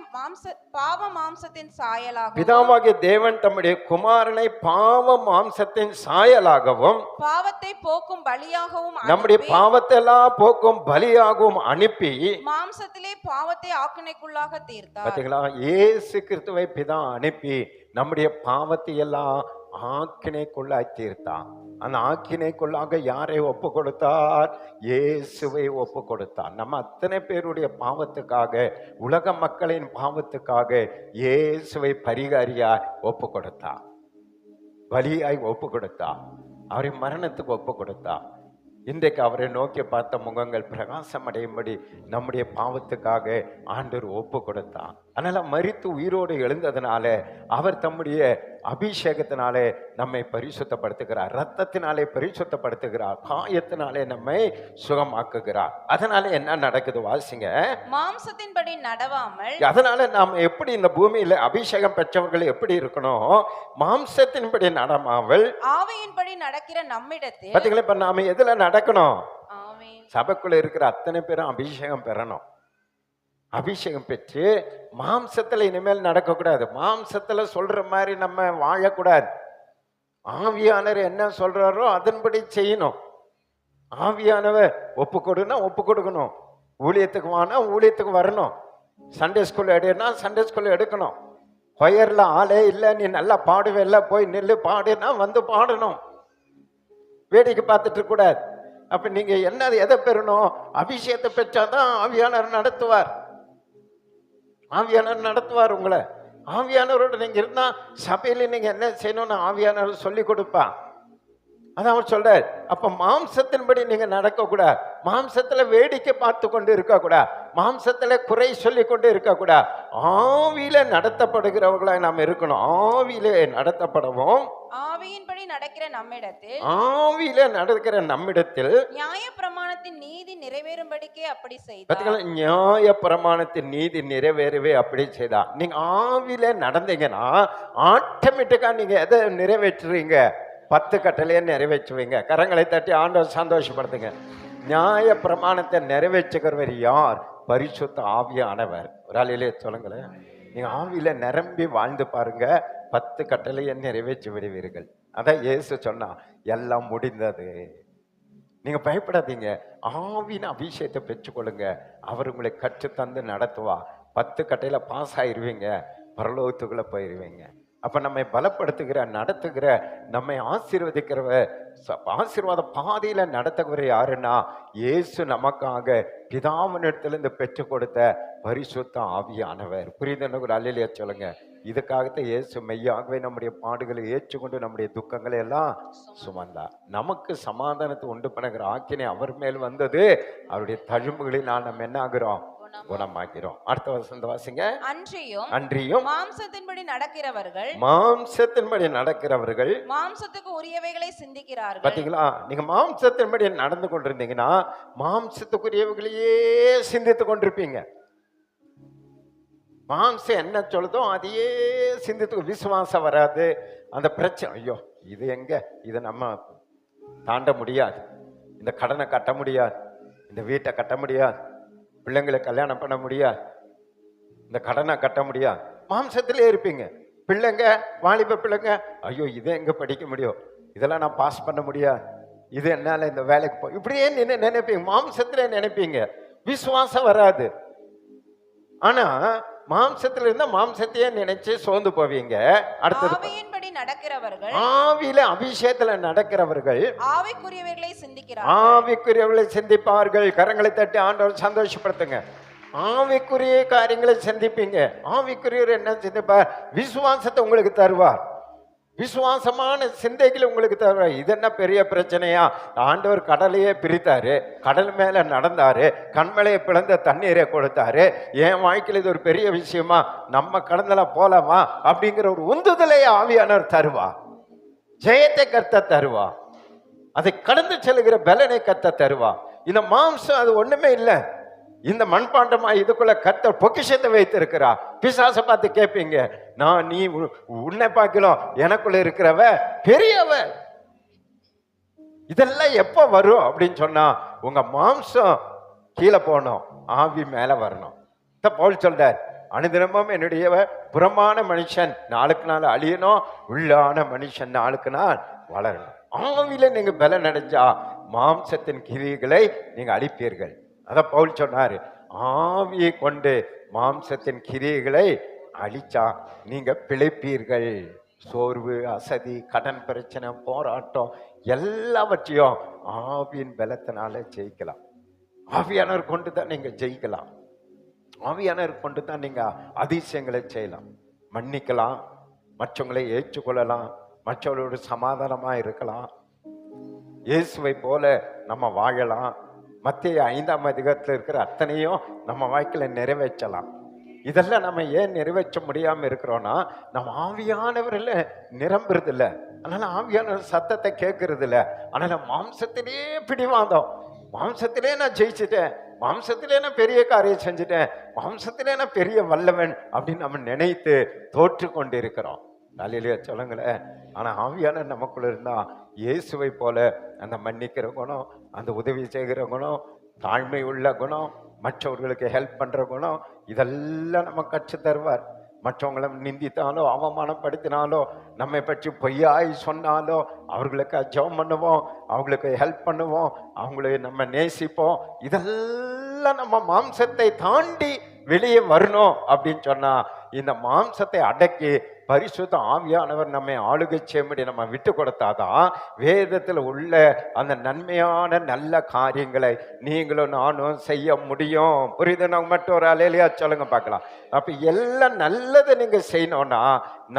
பாவ மாம்சத்தின் சாயலாகவும், பிதாவாகிய தேவன் தம்முடைய குமாரனை பாவ மாம்சத்தின் சாயலாகவும், பாவத்தை போக்கும் பலியாகவும், நம்முடைய பாவத்தை எல்லாம் போக்கும் பலியாகவும் அனுப்பி மாம்சத்திலே பாவத்தை ஆக்கினைக்குள்ளாக தீர்த்தார். பாத்தீங்களா, இயேசு கிறிஸ்துவை பிதா அனுப்பி நம்முடைய பாவத்தை எல்லாம் ஆக்கினைக்குள்ளாய் தீர்த்தான். அந்த ஆக்கினைக்குள்ளாக யாரை ஒப்பு கொடுத்தார்? இயேசுவை ஒப்பு கொடுத்தார். நம்ம அத்தனை பேருடைய பாவத்துக்காக, உலக மக்களின் பாவத்துக்காக இயேசுவை பரிகாரியாய் ஒப்பு கொடுத்தார், பலியாய் ஒப்பு கொடுத்தார், அவரை மரணத்துக்கு ஒப்பு கொடுத்தார். இன்றைக்கு அவரை நோக்கி பார்த்த முகங்கள் பிரகாசம் அடையும்படி நம்முடைய பாவத்துக்காக ஆண்டவர் ஒப்பு கொடுத்தார். அதனால மரித்து உயிரோடு எழுந்ததுனால அவர் தம்முடைய அபிஷேகத்தினாலே நம்மை பரிசுத்தப்படுத்துகிறார், ரத்தத்தினாலே பரிசுத்தப்படுத்துகிறார், காயத்தினாலே நம்மை சுகமாக்குகிறார். அதனால என்ன நடக்குது வாசிங்க. மாம்சத்தின்படி நடவாமல். அதனால நாம் எப்படி இந்த பூமியில அபிஷேகம் பெற்றவர்கள் எப்படி இருக்கணும்? மாம்சத்தின்படி நடமாமல் ஆவியின்படி நடக்கிற நம்மிடத்தில். பாத்தீங்களா, இப்ப நாம எதுல நடக்கணும்? ஆமென். சபைக்குள்ள இருக்கிற அத்தனை பேரும் அபிஷேகம் பெறணும். அபிஷேகம் பெற்று மாம்சத்துல இனிமேல் நடக்கக்கூடாது. மாம்சத்துல சொல்ற மாதிரி நம்ம வாழக்கூடாது. ஆவியானவர் என்ன சொல்றாரோ அதன்படி செய்யணும். ஆவியானவர் ஒப்பு கொடுனா ஒப்பு கொடுக்கணும், ஊழியத்துக்கு வானா ஊழியத்துக்கு வரணும், சண்டே ஸ்கூல் எடுனா சண்டே ஸ்கூல் எடுக்கணும். கொயர்ல ஆளே இல்லை, நீ நல்லா பாடுவேல்ல, போய் நில்லு பாடுனா வந்து பாடணும், வேடிக்கை பார்த்துட்டு இருக்க கூடாது. அப்ப நீங்க என்ன எதை பெறணும்? அபிஷேகத்தை பெற்றாதான் ஆவியானவர் நடத்துவார். ஆவியானவர் நடத்துவார் உங்களை. ஆவியானவரோட நீங்க இருந்தா சபையில நீங்க என்ன செய்யணும்னு ஆவியானவர் சொல்லி கொடுப்பா. அதான் அவர் சொல்றார். அப்ப மாம்சத்தின்படி நீங்க நடக்க கூடாது, மாம்சத்துல வேடிக்கை பார்த்து கொண்டு இருக்க கூடாது, மாம்சத்துல குறை சொல்லி கொண்டு இருக்க கூடாது. ஆவியில நடத்தப்படுகிறவர்களா நாம் இருக்கணும். ஆவியில நடத்தப்படவும் ஆவியின்படி நடக்கிற நம்மிடத்தில். ஆவியில நடக்கிற நம்மிடத்தில் நியாய பிரமாணத்தின் நீதி நிறைவேறும்படிக்கே அப்படி செய்தார். பாத்தீங்களா, நியாய பிரமாணத்தின் நீதி நிறைவேறவே அப்படி செய்தா. நீங்க ஆவியில நடந்தீங்கன்னா ஆட்டோமேட்டிக்கா நீங்க எதை நிறைவேற்றுறீங்க? 10 கட்டளையை நிறைவேற்றுவீங்க. கரங்களை தட்டி ஆண்டவர் சந்தோஷப்படுத்துங்க. நியாய பிரமாணத்தை நிறைவேற்றுகிறவர் யார்? பரிசுத்த ஆவியானவர். ஒரு ஆளிலே சொல்லுங்களேன். நீங்க ஆவியில நிரம்பி வாழ்ந்து பாருங்க, 10 கட்டளையை நிறைவேற்றி விடுவீர்கள். அதான் இயேசு சொன்னா, எல்லாம் முடிந்தது. நீங்க பயப்படாதீங்க, ஆவியின் அபிஷேகத்தை பெற்றுக்கொள்ளுங்க, அவர் உங்களை கற்று தந்து நடத்துவா. 10 கட்டையில பாஸ் ஆயிருவீங்க, பரலோகத்துக்குள்ள போயிருவீங்க. அப்ப நம்மை பலப்படுத்துகிற, நடத்துகிற, நம்மை ஆசீர்வதிக்கிறவ, ஆசீர்வாத பாதையில நடத்துகிற யாருன்னா இயேசு நமக்காக பிதாவினிடத்திலிருந்து பெற்றுக் கொடுத்த பரிசுத்த ஆவியானவர். புரியுதுன்னு ஒரு அல்லேலூயா சொல்லுங்க. இதுக்காகத்தான் இயேசு மெய்யாகவே நம்முடைய பாடுகளை ஏற்றுக்கொண்டு நம்முடைய துக்கங்களை எல்லாம் சுமந்தார். நமக்கு சமாதானத்தை உண்டு பண்ணுகிற ஆக்கினை அவர் மேல் வந்தது. அவருடைய தழும்புகளினால் நம்ம என்ன ஆகிறோம்? குணமாகிறோம். அடுத்த வசந்த வாசிங்க. அன்றியும் மாம்சத்தின்படி நடக்கிறவர்கள், மாம்சத்தின்படி நடக்கிறவர்கள் மாம்சத்துக்கு உரியவைகளை சிந்திக்கிறார்கள். பாத்தீங்களா, நீங்க மாம்சத்தின்படி நடந்து கொண்டிருந்தீங்கன்னா மாம்சத்துக்குரியவைகளையே சிந்தித்து கொண்டிருப்பீங்க. மாம்சம் என்ன சொல்லுதோ அதையே சிந்தித்து, விசுவாசம் வராது. அந்த பிரச்சனை, ஐயோ இது எங்க, இதை நம்ம தாண்ட முடியாது, இந்த கடனை கட்ட முடியாது, இந்த வீட்டை கட்ட முடியாது, பிள்ளைங்களை கல்யாணம் பண்ண முடியாது, இந்த கடனை கட்ட முடியாது. மாம்சத்திலே இருப்பீங்க. பிள்ளைங்க, வாலிப பிள்ளைங்க, ஐயோ இதை எங்க படிக்க முடியும், இதெல்லாம் நான் பாஸ் பண்ண முடியாது, இது என்னால இந்த வேலைக்கு போ, இப்படியே நினைப்பீங்க. மாம்சத்திலே நினைப்பீங்க, விசுவாசம் வராது. ஆனா மாம்சத்துல இருந்தா மாம்சத்தையே நினைச்சு சோர்ந்து போவீங்க. அடுத்தது ஆவியின்படி நடக்கிறவர்கள், ஆவியில அபிஷேகத்துல நடக்கிறவர்கள் ஆவிக்குரியவைகளை சிந்திக்கிறார்கள். ஆவிக்குரியவர்களை சிந்திப்பார்கள். கரங்களை தட்டி ஆண்டவர் சந்தோஷப்படுத்துங்க. ஆவிக்குரிய காரியங்களை சிந்திப்பீங்க. ஆவிக்குரியவர் என்ன சிந்திப்பார்? விசுவாசத்தை உங்களுக்கு தருவார், விசுவாசமான சிந்தைகளை உங்களுக்கு தருவார். இது என்ன பெரிய பிரச்சனையா? ஆண்டவர் கடலையே பிரித்தாரு, கடல் மேல நடந்தாரு, கண்மலையை பிளந்த தண்ணீரை கொடுத்தாரு. என் வாழ்க்கையில் இது ஒரு பெரிய விஷயமா, நம்ம கடந்தல போலாமா அப்படிங்கிற ஒரு உந்துதலை ஆவியானவர் தருவா. ஜெயத்தை கர்த்தர் தருவா. அதை கடந்து செல்கிற பலனை கர்த்தர் தருவா. இந்த மாம்சம் அது ஒண்ணுமே இல்லை. இந்த மண்பாண்டமா இதுக்குள்ள கர்த்தர் பொக்கிஷத்தை வைத்திருக்கிறா. பிசாசை பார்த்து கேட்பீங்க, நான் நீ உன்னை பார்க்கலாம், எனக்குள்ள இருக்கிறவ பெரியவ. இதெல்லாம் எப்ப வரும் அப்படின்னு சொன்னா, உங்க மாம்சம் கீழே போகணும், ஆவி மேல வரணும். பவுல் சொல்றார், அனுதினமும் என்னுடைய புறமான மனுஷன் நாளுக்கு நாள் அழியணும், உள்ளான மனுஷன் நாளுக்கு நாள் வளரணும். ஆவியில நீங்க பலன் அடைஞ்சா மாம்சத்தின் கிரியைகளை நீங்க அழிப்பீர்கள். அதான் பவுல் சொன்னாரு, ஆவியை கொண்டு மாம்சத்தின் கிரியைகளை அழிச்சா நீங்க பிழைப்பீர்கள். சோர்வு, அசதி, கடன் பிரச்சனை, போராட்டம் எல்லாவற்றையும் ஆவியின் பலத்தினால ஜெயிக்கலாம். ஆவியானவர் கொண்டு தான் நீங்க ஜெயிக்கலாம். ஆவியானவர் கொண்டு தான் நீங்க அதிசயங்களை செய்யலாம், மன்னிக்கலாம், மற்றவங்களை ஏற்றுக்கொள்ளலாம், மற்றவர்களோடு சமாதானமா இருக்கலாம், இயேசுவை போல நம்ம வாழலாம். மத்திய 5ஆம் அதிகாரத்தில் இருக்கிற அத்தனையும் நம்ம வாழ்க்கையில நிறைவேற்றலாம். இதெல்லாம் நம்ம ஏன் நிறைவேற்ற முடியாம இருக்கிறோம்னா நம்ம ஆவியானவரில் நிரம்புறது இல்லை. அதனால ஆவியானவர் சத்தத்தை கேட்கறது இல்லை. அதனால மாம்சத்திலே பிடிவாதம், மாம்சத்திலே நான் ஜெயிச்சுட்டேன், மாம்சத்திலே நான் பெரிய காரியம் செஞ்சுட்டேன், மாம்சத்திலே நான் பெரிய வல்லவன் அப்படின்னு நம்ம நினைத்து தோற்று கொண்டு இருக்கிறோம். நல்லையா சொல்லுங்களேன். ஆனா ஆவியானவர் நமக்குள்ள இருந்தா இயேசுவை போல அந்த மன்னிக்கிற குணம், அந்த உதவி செய்கிற குணம், தாழ்மை உள்ள குணம், மற்றவர்களுக்கு ஹெல்ப் பண்ற குணம், இதெல்லாம் நம்ம கற்று தருவார். மற்றவங்களை நிந்தித்தாலோ அவமானப்படுத்தினாலோ நம்மை பற்றி பொய்யாய் சொன்னாலோ அவர்களுக்கு ஜெபம் பண்ணுவோம், அவங்களுக்கு ஹெல்ப் பண்ணுவோம், அவங்களை நம்ம நேசிப்போம். இதெல்லாம் நம்ம மாம்சத்தை தாண்டி வெளியே வரணும் அப்படின்னு சொன்னா இந்த மாம்சத்தை அடக்கி பரிசுத்த ஆவியானவர் நம்மை ஆளுகை செய்யும்படி நம்ம விட்டு கொடுத்தாதான் வேதத்தில் உள்ள அந்த நன்மையான நல்ல காரியங்களை நீங்களும் நானும் செய்ய முடியும். புரியுது? நம்ம மட்டும் ஒரு அலையிலையா சொல்லுங்க பார்க்கலாம். அப்ப எல்லாம் நல்லதை நீங்க செய்யணும்னா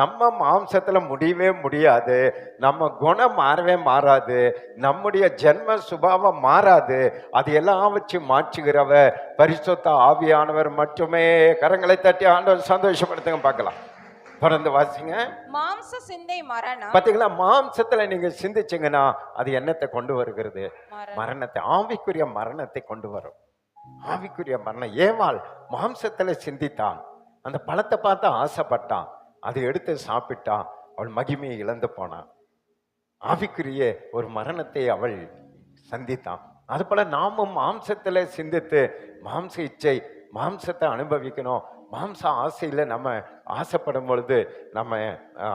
நம்ம மாம்சத்துல முடியவே முடியாது, நம்ம குணம் மாறவே மாறாது, நம்முடைய ஜென்ம சுபாவம் மாறாது. அது எல்லாம் வச்சு மாற்றுகிறவ பரிசுத்த ஆவியானவர் மட்டுமே. கரங்களை தட்டி ஆண்டவர் சந்தோஷப்படுத்துங்க பார்க்கலாம். தொடர்ந்து வாசிங்க. மாம்ச சிந்தை மரணம். பாத்தீங்களா? மாம்சத்துல நீங்க சிந்திச்சீங்கன்னா அது என்னத்தை கொண்டு வருகிறது? மரணத்தை, ஆவிக்குரிய மரணத்தை கொண்டு வரும். ஆவிக்குரிய மரணம். ஏவாள் மாம்சத்துல சிந்தித்தான், அந்த பழத்தை பார்த்து ஆசைப்பட்டான், அதை எடுத்து சாப்பிட்டான், அவள் மகிமையை இழந்து போனான். ஆவிக்குரிய ஒரு மரணத்தை அவள் சந்தித்தான். அது போல நாமும் மாம்சத்துல சிந்தித்து மாம்ச இச்சை, மாம்சத்தை அனுபவிக்கணும். மாம்ச ஆசையில நம்ம ஆசைப்படும் பொழுது நம்ம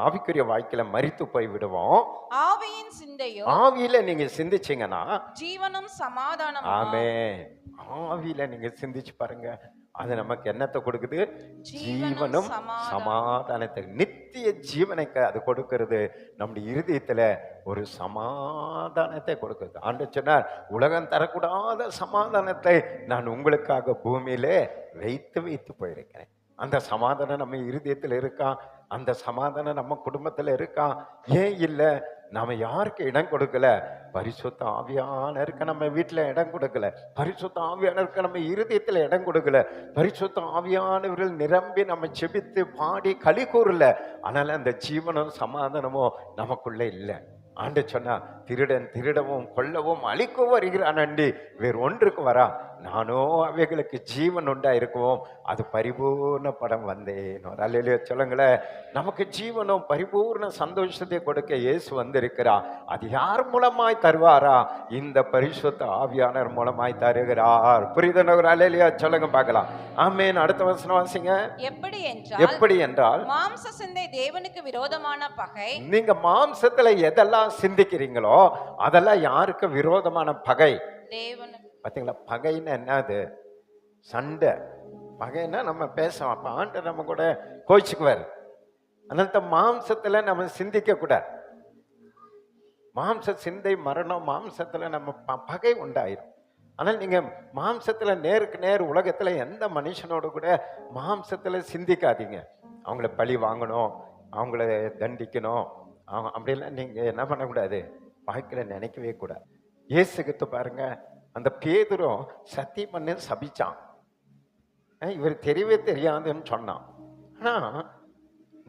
ஆவிக்குரிய வாழ்க்கையில மரித்து போய் விடுவோம். ஆவியின் சிந்தையோ, ஆவியில நீங்க சிந்திச்சீங்கன்னா ஜீவனும் சமாதானம். ஆமென். ஆவியில நீங்க சிந்திச்சு பாருங்க, அது நமக்கு என்னத்தை கொடுக்குது? ஜீவனும் சமாதானத்தை, நித்திய ஜீவனை அது கொடுக்கிறது. நம்முடைய இருதயத்துல ஒரு சமாதானத்தை கொடுக்குது. ஆண்டவர் சொன்னார், உலகம் தரக்கூடாத சமாதானத்தை நான் உங்களுக்காக பூமியிலே வைத்து போயிருக்கிறேன். அந்த சமாதானம் நம்ம இருதயத்தில் இருக்கா? அந்த சமாதானம் நம்ம குடும்பத்துல இருக்கா? ஏன் இல்லை? நாம யாருக்கு இடம் கொடுக்கல? பரிசுத்த ஆவியானவருக்கு நம்ம வீட்டுல இடம் கொடுக்கல, பரிசுத்த ஆவியானவருக்கு நம்ம இருதயத்துல இடம் கொடுக்கல, பரிசுத்த ஆவியானவர்கள் நிரம்பி நம்ம செபித்து பாடி களி கூறல. ஆனால் அந்த ஜீவனும் சமாதானமும் நமக்குள்ள இல்லை. ஆண்டு சொன்னா, திருடன் திருடவும் கொல்லவும் அழிக்கவும் வருகிறான் அண்டி, வேறு ஒன்றுக்கு வரா, நானோ அவைகளுக்கு ஜீவன் உண்டா இருக்குவோம், அது பரிபூர்ண படம் வந்தேன். அல்லேலூயா சொல்லுங்களேன். நமக்கு ஜீவனும் பரிபூர்ண சந்தோஷத்தை கொடுக்க இயேசு வந்திருக்கிறா. அது யார் மூலமாய் தருவாரா? இந்த பரிசுத்த ஆவியானவர் மூலமாய் தருகிறார். புரியுதுன்னு அல்லேலூயா சொல்லுங்க பார்க்கலாம். ஆமென். அடுத்த வசனம் வாசிங்க. எப்படி என்றால் மாம்ச சிந்தை தேவனுக்கு விரோதமான பகை. நீங்க மாம்சத்துல எதெல்லாம் சிந்திக்கிறீங்களோ அதெல்லாம் யாருக்கு விரோதமான பகை? தேவனுக்கு. பாத்தீங்களா? பகைன்னு என்னது? சண்டை. பகைன்னா நம்ம பேசலாம், அப்ப ஆண்டு நம்ம கூட கோச்சிக்குவார். அதனால மாம்சத்துல நம்ம சிந்திக்க கூடாது. மாம்ச சிந்தை மரணம். மாம்சத்துல நம்ம பகை உண்டாயிரும். ஆனால் நீங்க மாம்சத்துல நேருக்கு நேர் உலகத்துல எந்த மனுஷனோட கூட மாம்சத்துல சிந்திக்காதீங்க. அவங்கள பழி வாங்கணும், அவங்கள தண்டிக்கணும், அப்படிலாம் நீங்க என்ன பண்ணக்கூடாது, வாழ்க்கையில நினைக்கவே கூடாது. இயேசுகிட்ட பாருங்க, அந்த பேதுரும் சத்தியம் பண்ணி சபிச்சான். இவர் தெரியவே தெரியாதுன்னு சொன்னான். ஆனா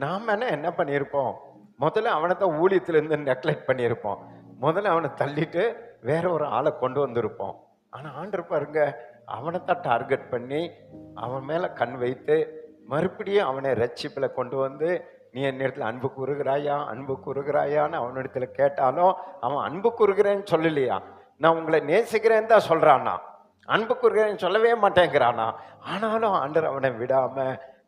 நாம என்ன பண்ணியிருப்போம்? முதல்ல அவனை தான் ஊழியத்திலிருந்து நெக்லெக்ட் பண்ணியிருப்போம். முதல்ல அவனை தள்ளிட்டு வேற ஒரு ஆளை கொண்டு வந்திருப்போம். ஆனா ஆண்டவர் பாருங்க, அவனைத்தான் டார்கெட் பண்ணி அவன் மேல கண் வைத்து மறுபடியும் அவனை ரட்சிப்புல கொண்டு வந்து, நீ என்னிடத்துல அன்பு கூறுகிறாயா, அன்பு கூறுகிறாயான்னு அவனிடத்துல கேட்டாலும் அவன் அன்பு கூறுகிறேன்னு சொல்லலையா, நான் உங்களை நேசிக்கிறேன்னு தான் சொல்றானா, அன்பு கூறுகிறேன்னு சொல்லவே மாட்டேங்கிறானா. ஆனாலும் ஆண்டவர் அவனை விடாம,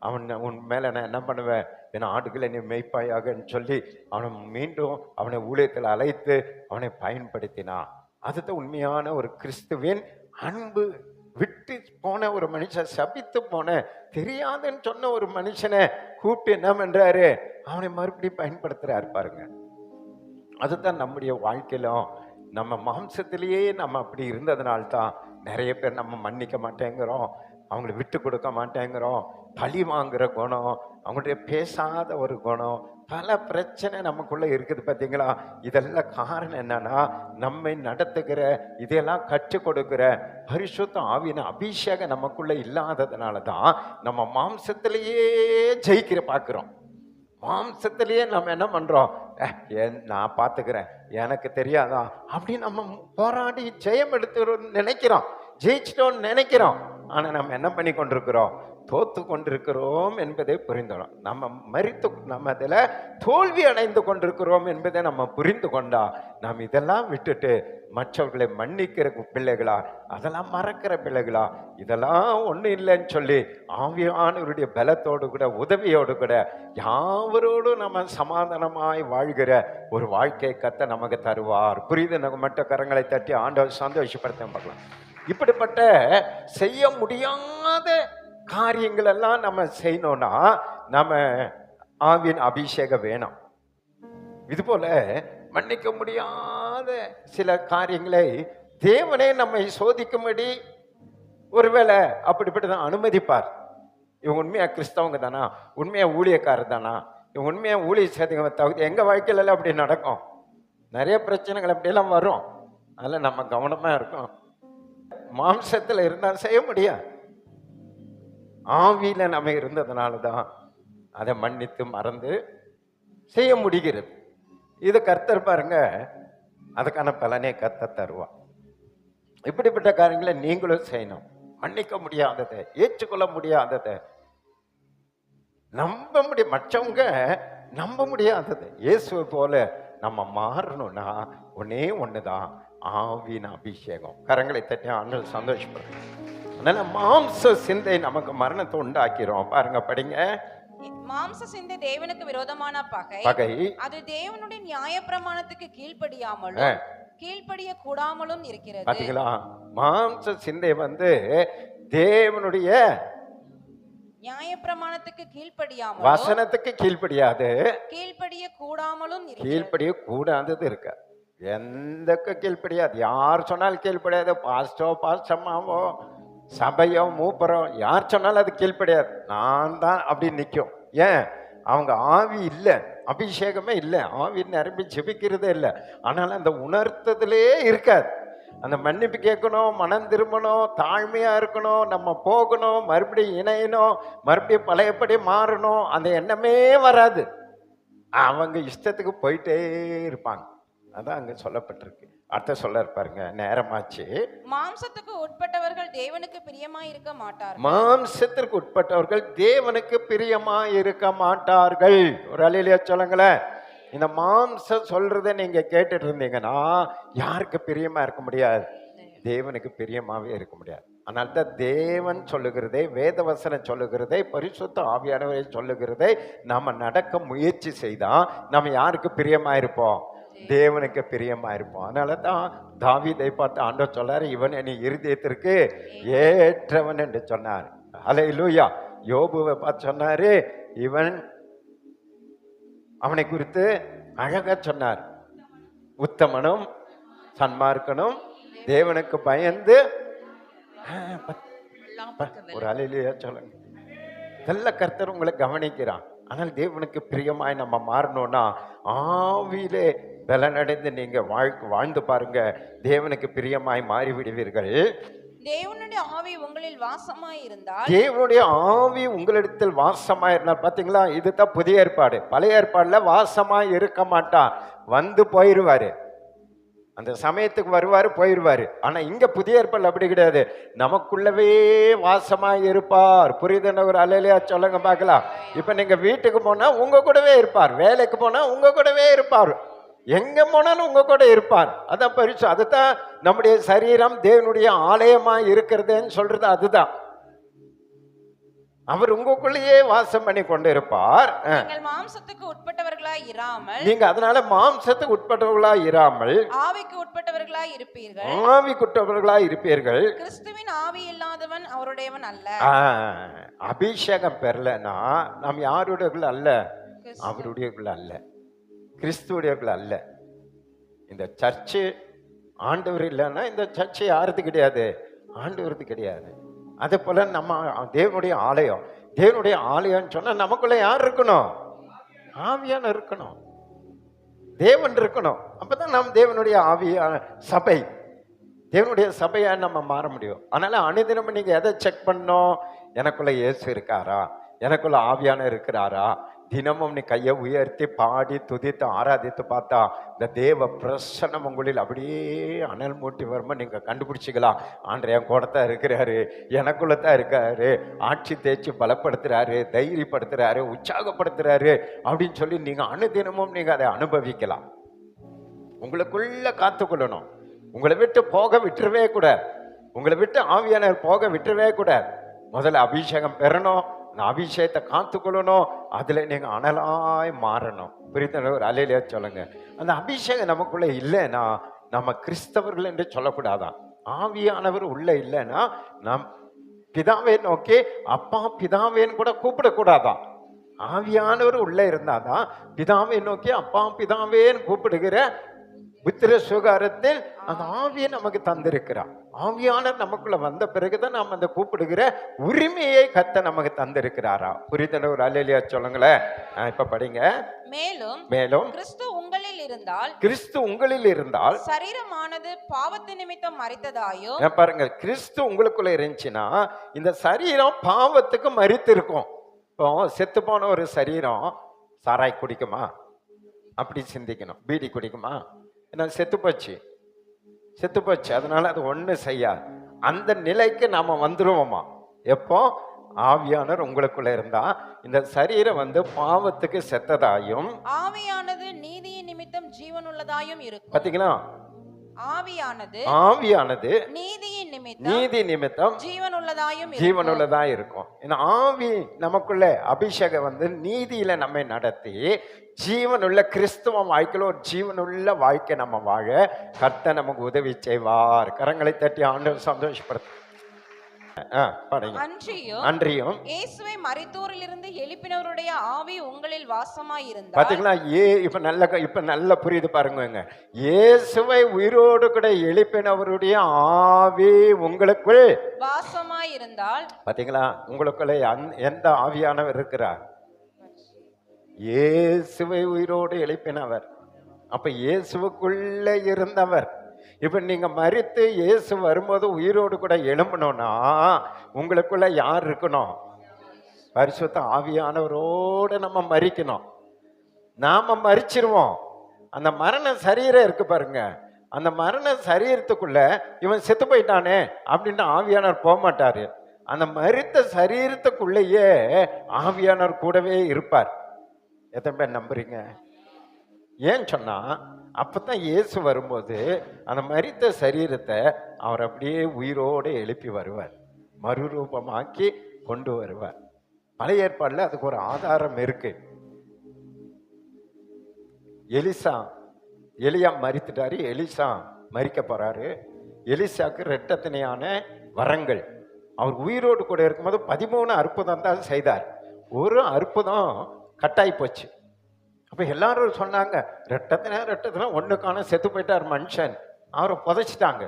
அவன் உன் மேல நான் என்ன பண்ணுவேன், என் ஆடுகளை நீ மெய்ப்பாயாகன்னு சொல்லி அவனை மீண்டும் அவனை ஊழியத்தில் அழைத்து அவனை பயன்படுத்தினான். அதுதான் உண்மையான ஒரு கிறிஸ்துவின் அன்பு. விட்டு போன ஒரு மனுஷன், சபித்து போன தெரியாதுன்னு சொன்ன ஒரு மனுஷனை கூப்பிட்டு என்ன பண்றாரு, அவனை மறுபடியும் பயன்படுத்துறாரு பாருங்க. அதுதான் நம்முடைய வாழ்க்கையிலும் நம்ம மாம்சத்திலேயே நம்ம அப்படி இருந்ததுனால்தான் நிறைய பேர் நம்ம மன்னிக்க மாட்டேங்கிறோம், அவங்களை விட்டு கொடுக்க மாட்டேங்கிறோம், பழி வாங்குற குணம், அவங்களுடைய பேசாத ஒரு குணம், பல பிரச்சனை நமக்குள்ள இருக்குது பார்த்தீங்களா? இதெல்லாம் காரணம் என்னன்னா, நம்மை நடத்துகிற, இதெல்லாம் கற்றுக் கொடுக்கிற பரிசுத்த ஆவியின் அபிஷேகம் நமக்குள்ள இல்லாததுனால தான் நம்ம மாம்சத்திலேயே ஜெயிக்கிற பார்க்கிறோம். மாம்சத்திலேயே நம்ம என்ன பண்றோம்? நான் பார்த்துக்கிறேன், எனக்கு தெரியாதா அப்படின்னு நம்ம போராடி ஜெயம் எடுத்து நினைக்கிறோம், ஜெயிச்சிட்டோம்னு நினைக்கிறோம். ஆனா நம்ம என்ன பண்ணி கொண்டிருக்கிறோம்? தோத்து கொண்டிருக்கிறோம் என்பதை புரிந்தோம். நம்ம அதில் தோல்வி அடைந்து கொண்டிருக்கிறோம் என்பதை நம்ம புரிந்து கொண்டா, நாம் இதெல்லாம் விட்டுட்டு மற்றவர்களை மன்னிக்கிற பிள்ளைகளா, அதெல்லாம் மறக்கிற பிள்ளைகளா, இதெல்லாம் ஒன்றும் இல்லைன்னு சொல்லி ஆவியானவருடைய பலத்தோடு கூட, உதவியோடு கூட யாவரோடும் நம்ம சமாதானமாய் வாழ்கிற ஒரு வாழ்க்கை கத்த நமக்கு தருவார். புரியுது? நம்ம மற்ற கரங்களை தட்டி ஆண்டவர் சந்தோஷப்படுத்த பார்க்கலாம். இப்படிப்பட்ட செய்ய முடியாத காரியங்கள் எல்லாம் நம்ம செய்யணும்னா நம்ம ஆவியின் அபிஷேகம் வேணும். இது போல மன்னிக்க முடியாத சில காரியங்களை தேவனே நம்மை சோதிக்கும்படி ஒருவேளை அப்படிப்பட்டதான் அனுமதிப்பார். இவங்க உண்மையா கிறிஸ்தவங்க தானா, உண்மையா ஊழியக்காரர் தானா, இவங்க உண்மையா ஊழிய சேதங்க தகுதி. எங்க வாழ்க்கையில அப்படி நடக்கும். நிறைய பிரச்சனைகள் அப்படியெல்லாம் வரும். அதில் நம்ம கவனமா இருக்கோம். மாம்சத்துல இருந்தால் செய்ய முடியாது. ஆவியில நம்ம இருந்ததுனால தான் அதை மன்னித்து மறந்து செய்ய முடிகிறது. இது கர்த்தர் பாருங்க, அதுக்கான பலனை கர்த்தர் தருவார். இப்படிப்பட்ட காரியங்களை நீங்களும் செய்யணும். மன்னிக்க முடியாததை, ஏற்றுக்கொள்ள முடியாததை, நம்ப முடிய மற்றவங்க நம்ப முடியாதது இயேசுவை போல நம்ம மாறணும்னா ஒன்னே ஒண்ணுதான், ஆவியின் அபிஷேகம். கரங்களை தட்டி ஆண்டவர் சந்தோஷப்படுறோம். அதனால மாம்ச சிந்தை நமக்கு மரணத்தை உண்டாக்கிறோம். பாருங்க, படிங்க. மாம்ச சிந்தை தேவனுக்கு விரோதமான பகை, அது தேவனுடைய நியாயப்பிரமாணத்துக்கு கீழ்ப்படியாமலும் கீழ்ப்படிய கூடாமலும் இருக்கிறது. பாத்தீங்களா? மாம்ச சிந்தை தேவனுடைய நியாயப்பிரமாணத்துக்கு கீழ்ப்படியாமலும், வசனத்துக்கு கீழ்ப்படியாது, கீழ்ப்படிய கூடாமலும் கீழ்ப்படிய கூடாதது இருக்க. எந்தக்கு கீழ்ப்படியாது. யார் சொன்னாலும் கீழ்ப்படியாது. பாஸ்டம்மாவோ சபையோ மூப்பரோ யார் சொன்னாலும் அது கீழ்ப்படியாது. நான் தான் அப்படி நிற்கும். ஏன்? அவங்க ஆவி இல்லை, அபிஷேகமே இல்லை, ஆவி நிரம்பி ஜெபிக்கிறதே இல்லை. ஆனாலும் அந்த உணர்த்ததுலே இருக்காது. அந்த மன்னிப்பு கேட்கணும், மனம் திரும்பணும், தாழ்மையா இருக்கணும், நம்ம போகணும், மறுபடியும் இணையணும், மறுபடியும் பழையபடி மாறணும், அந்த எண்ணமே வராது. அவங்க இஷ்டத்துக்கு போயிட்டே இருப்பாங்க. அதான் அங்க சொல்லப்பட்டிருக்கு. அடுத்த சொல்ல பாருங்க, நேரமாச்சு. மாம்சத்துக்கு உட்பட்டவர்கள் தேவனுக்கு பிரியமாய் இருக்க மாட்டார்கள். மாம்சத்திற்கு உட்பட்டவர்கள் தேவனுக்கு பிரியமாய் இருக்க மாட்டார்கள். ஒரு அல்லேலூயா சொல்லுங்களேன். இந்த மாம்சம் சொல்றதை நீங்க கேட்டுட்டு இருந்தீங்கன்னா யாருக்கு பிரியமா இருக்க முடியாது? தேவனுக்கு பிரியமாவே இருக்க முடியாது. அதனால தான் தேவன் சொல்லுகிறதை, வேதவசனம் சொல்லுகிறதை, பரிசுத்த ஆவியானவரை சொல்லுகிறதை நாம நடக்க முயற்சி செய்தா நம்ம யாருக்கு பிரியமா இருப்போம்? தேவனுக்கு பிரியமா இருப்போம். அதனால தான் தாவீதை பார்த்து ஆண்டவர் சொன்னாரு, இவன் என் இருதயத்திற்கு ஏற்றவன் என்று சொன்னார். அல்லேலூயா. யோபுவை பார்த்து சொன்னாரு, இவன் அவனை குறித்து அழகா சொன்னார், உத்தமனும் சன்மார்க்கனும் தேவனுக்கு பயந்து. ஒரு அல்லேலூயா சொல்லுங்க. நல்ல கர்த்தர் உங்களை கவனிக்கிறான். ஆனால் தேவனுக்கு பிரியமாய் நம்ம மாறணும்னா ஆவியிலே பலனடைந்து நீங்க வாழ்ந்து பாருங்க, தேவனுக்கு பிரியமாய் மாறிவிடுவீர்கள். தேவனுடைய ஆவி உங்களில் வாசமாய் இருந்தால், தேவனுடைய ஆவி உங்களிடத்தில் வாசமாய் இருந்தால், பாத்தீங்களா? இதுதான் புதிய ஏற்பாடு. பழைய ஏற்பாடுல வாசமாய் இருக்க மாட்டான், வந்து போயிருவாரு. அந்த சமயத்துக்கு வருவாரு, போயிருவாரு. ஆனா இங்க புதிய ஏற்பாடு அப்படி கிடையாது. நமக்குள்ளவே வாசமாய் இருப்பார். புரியுதுன்னு ஒரு அல்லேலூயா சொல்லுங்க பார்க்கலாம். இப்ப நீங்க வீட்டுக்கு போனா உங்க கூடவே இருப்பார், வேலைக்கு போனா உங்க கூடவே இருப்பார், எங்க போனாலும் உங்க கூட இருப்பார். அதான் பரிசு. அதுதான் நம்முடைய சரீரம் தேவனுடைய ஆலயமா இருக்கிறதுன்னு சொல்றது. அதுதான் அவர் உங்களுக்குள்ளேயே வாசம் பண்ணி கொண்டு இருப்பார். நீங்கள் மாம்சத்துக்கு உட்பட்டவர்களாய் இராமல், நீங்க அதனால மாம்சத்துக்கு உட்பட்டவர்களாய் இராமல் ஆவிக்கு உட்பட்டவர்களாய் இருப்பீர்கள். ஆவிக்குட்பட்டவர்களாய் இருப்பீர்கள். கிறிஸ்துவின் ஆவி இல்லாதவன் அவருடையவன் அல்ல. அபிஷேகம் பெறலனா நாம் யாருடையவர்கள் அல்ல? அவருடையவர்கள் அல்ல, கிறிஸ்துடையவர்கள் அல்ல. இந்த சர்ச்சு ஆண்டவர் இல்லைன்னா இந்த சர்ச்சு யாருக்கு கிடையாது? ஆண்டவருக்கு கிடையாது. அதே போல நம்ம தேவனுடைய ஆலயம், தேவனுடைய ஆலயம்னு சொன்னா நமக்குள்ள யார் இருக்கணும்? ஆவியான இருக்கணும், தேவன் இருக்கணும். அப்பதான் நாம் தேவனுடைய ஆவியான சபை, தேவனுடைய சபையா நம்ம மாற முடியும். அதனால அனுதினமும் நீங்க எதை செக் பண்ணணும்? எனக்குள்ள இயேசு இருக்காரா, எனக்குள்ள ஆவியான இருக்கிறாரா? தினமும் நீ கையை உயர்த்தி பாடி துதித்து ஆராதித்து பார்த்தா இந்த தேவ பிரசன்னம் உங்களில் அப்படியே அனல் மூட்டி வரும்போது நீங்க கண்டுபிடிச்சிக்கலாம், ஆண்டவர் என் கூட தான் இருக்கிறாரு, எனக்குள்ள தான் இருக்காரு, ஆட்சி தேய்ச்சி பலப்படுத்துறாரு, தைரியப்படுத்துறாரு, உற்சாகப்படுத்துறாரு அப்படின்னு சொல்லி நீங்க அனுதினமும் நீங்க அதை அனுபவிக்கலாம். உங்களுக்குள்ள காத்துக்கொள்ளணும். உங்களை விட்டு போக விட்டுறவே கூடாது. உங்களை விட்டு ஆவியானவர் போக விட்டுறவே கூடாது. முதல்ல அபிஷேகம் பெறணும், அந்த அபிஷேகத்தை காத்துக்கொள்ளணும், அதுல நீங்க அனலாய் மாறணும். புரியுது? ஒரு அலையிலே சொல்லுங்க. அந்த அபிஷேகம் நமக்குள்ள இல்லைன்னா நம்ம கிறிஸ்தவர்கள் என்று சொல்லக்கூடாதான். ஆவியானவர் உள்ள இல்லைன்னா நம் பிதாவை நோக்கி அப்பா பிதாவேன்னு கூட கூப்பிடக்கூடாதான். ஆவியானவர் உள்ள இருந்தாதான் பிதாவை நோக்கி அப்பா பிதாவேன்னு கூப்பிடுகிற புத்திர சுகாரத்தில் அந்த ஆவியை நமக்கு தந்திருக்கிறார். ஆவியானவர் நமக்குள்ள வந்த பிறகுதான் நாம் அந்த கூப்பிடுகிற உரிமையை கத்த நமக்கு தந்திருக்கிறாரா? புரியுது? ஒரு அல்லேலூயா சொல்லுங்களேன். இப்ப படிங்க. மேலும் மேலும் கிறிஸ்து உங்களில் இருந்தால், கிறிஸ்து உங்களில் இருந்தால் சரீரமானது பாவத்து நிமித்தம் மரித்ததாயும், பாருங்க, கிறிஸ்து உங்களுக்குள்ள இருந்துச்சுன்னா இந்த சரீரம் பாவத்துக்கு மரித்து இருக்கும். இப்போ செத்து போன ஒரு சரீரம் சாராய் குடிக்குமா? அப்படி சிந்திக்கணும். பீடி குடிக்குமா? ஏன்னா செத்து போச்சு, அதனால அது ஒண்ணு செய்யாது. அந்த நிலைக்கு நாம வந்துருவோமா? எப்போ ஆவியானவர் உங்களுக்குள்ள இருந்தா இந்த சரீரம் பாவத்துக்கு செத்ததாயும், ஆவியானது நீதியின் நிமித்தம் ஜீவனுள்ளதாயும் இருக்கும். பாத்தீங்களா? ஆவியானது நீதி நிமித்தம் ஜீவனுள்ளதா இருக்கும். ஏன்னா ஆவி நமக்குள்ள அபிஷேகம் நீதியில நம்மை நடத்தி ஜீவனுள்ள கிறிஸ்துவ வாழ்க்கையில ஒரு ஜீவனுள்ள வாழ்க்கை நம்ம வாழ கர்த்தர் நமக்கு உதவி செய்வார். கரங்களை தட்டி ஆண்டவர் சந்தோஷப்படுத்த. அன்றியும் இயேசுவை மரித்தோரிலிருந்து எழுப்பினவருடைய ஆவி உங்களில் வாசமாய் இருந்தால், பாத்தீங்களா? இப்ப நல்ல புரியுது பாருங்க. இயேசுவை உயிரோடு கூட எழுப்பினவருடைய ஆவி உங்களுக்குள் வாசமாய் இருந்தால், பாத்தீங்களா? உங்களுக்குள்ள எந்த ஆவியானவர் இருக்கிறார்? இயேசுவை உயிரோடு எழுப்பினவர். அப்ப இயேசுவுக்குள்ள இருந்தவர். இப்ப நீங்க மரித்து இயேசு வரும்போது உயிரோடு கூட எழும்பணும்னா உங்களுக்குள்ள யார் இருக்கணும்? பரிசுத்த ஆவியானவரோடு நம்ம மரிக்கணும். நாம மரிச்சிருவோம். அந்த மரண சரீரம் இருக்கு பாருங்க, அந்த மரண சரீரத்துக்குள்ள இவன் செத்து போயிட்டானே அப்படின்ட்டு ஆவியானவர் போக மாட்டாரு. அந்த மரித்த சரீரத்துக்குள்ளேயே ஆவியானவர் கூடவே இருப்பார். எத்தனை பேர் நம்புறீங்க? ஏன் சொன்னா அப்பதான் இயேசு வரும்போது அந்த மரித்த சரீரத்தை அவர் அப்படியே உயிரோடு எழுப்பி வருவார், மறுரூபமாக்கி கொண்டு வருவார். பழைய ஏற்பாடுல அதுக்கு ஒரு ஆதாரம் இருக்கு. எலியா மரித்துட்டாரு, எலிசா மரிக்க போறாரு. எலிசாக்கு இரட்டத்தனையான வரங்கள். அவர் உயிரோடு கூட இருக்கும்போது 13 அற்புதம் தான் செய்தார். ஒரு அற்புதம் கட்டாய் போச்சு. அப்ப எல்லாரும் சொன்னாங்க, ரெட்டத்தினா ஒண்ணுக்கான செத்து போயிட்டார் மனுஷன், அவரை புதைச்சிட்டாங்க.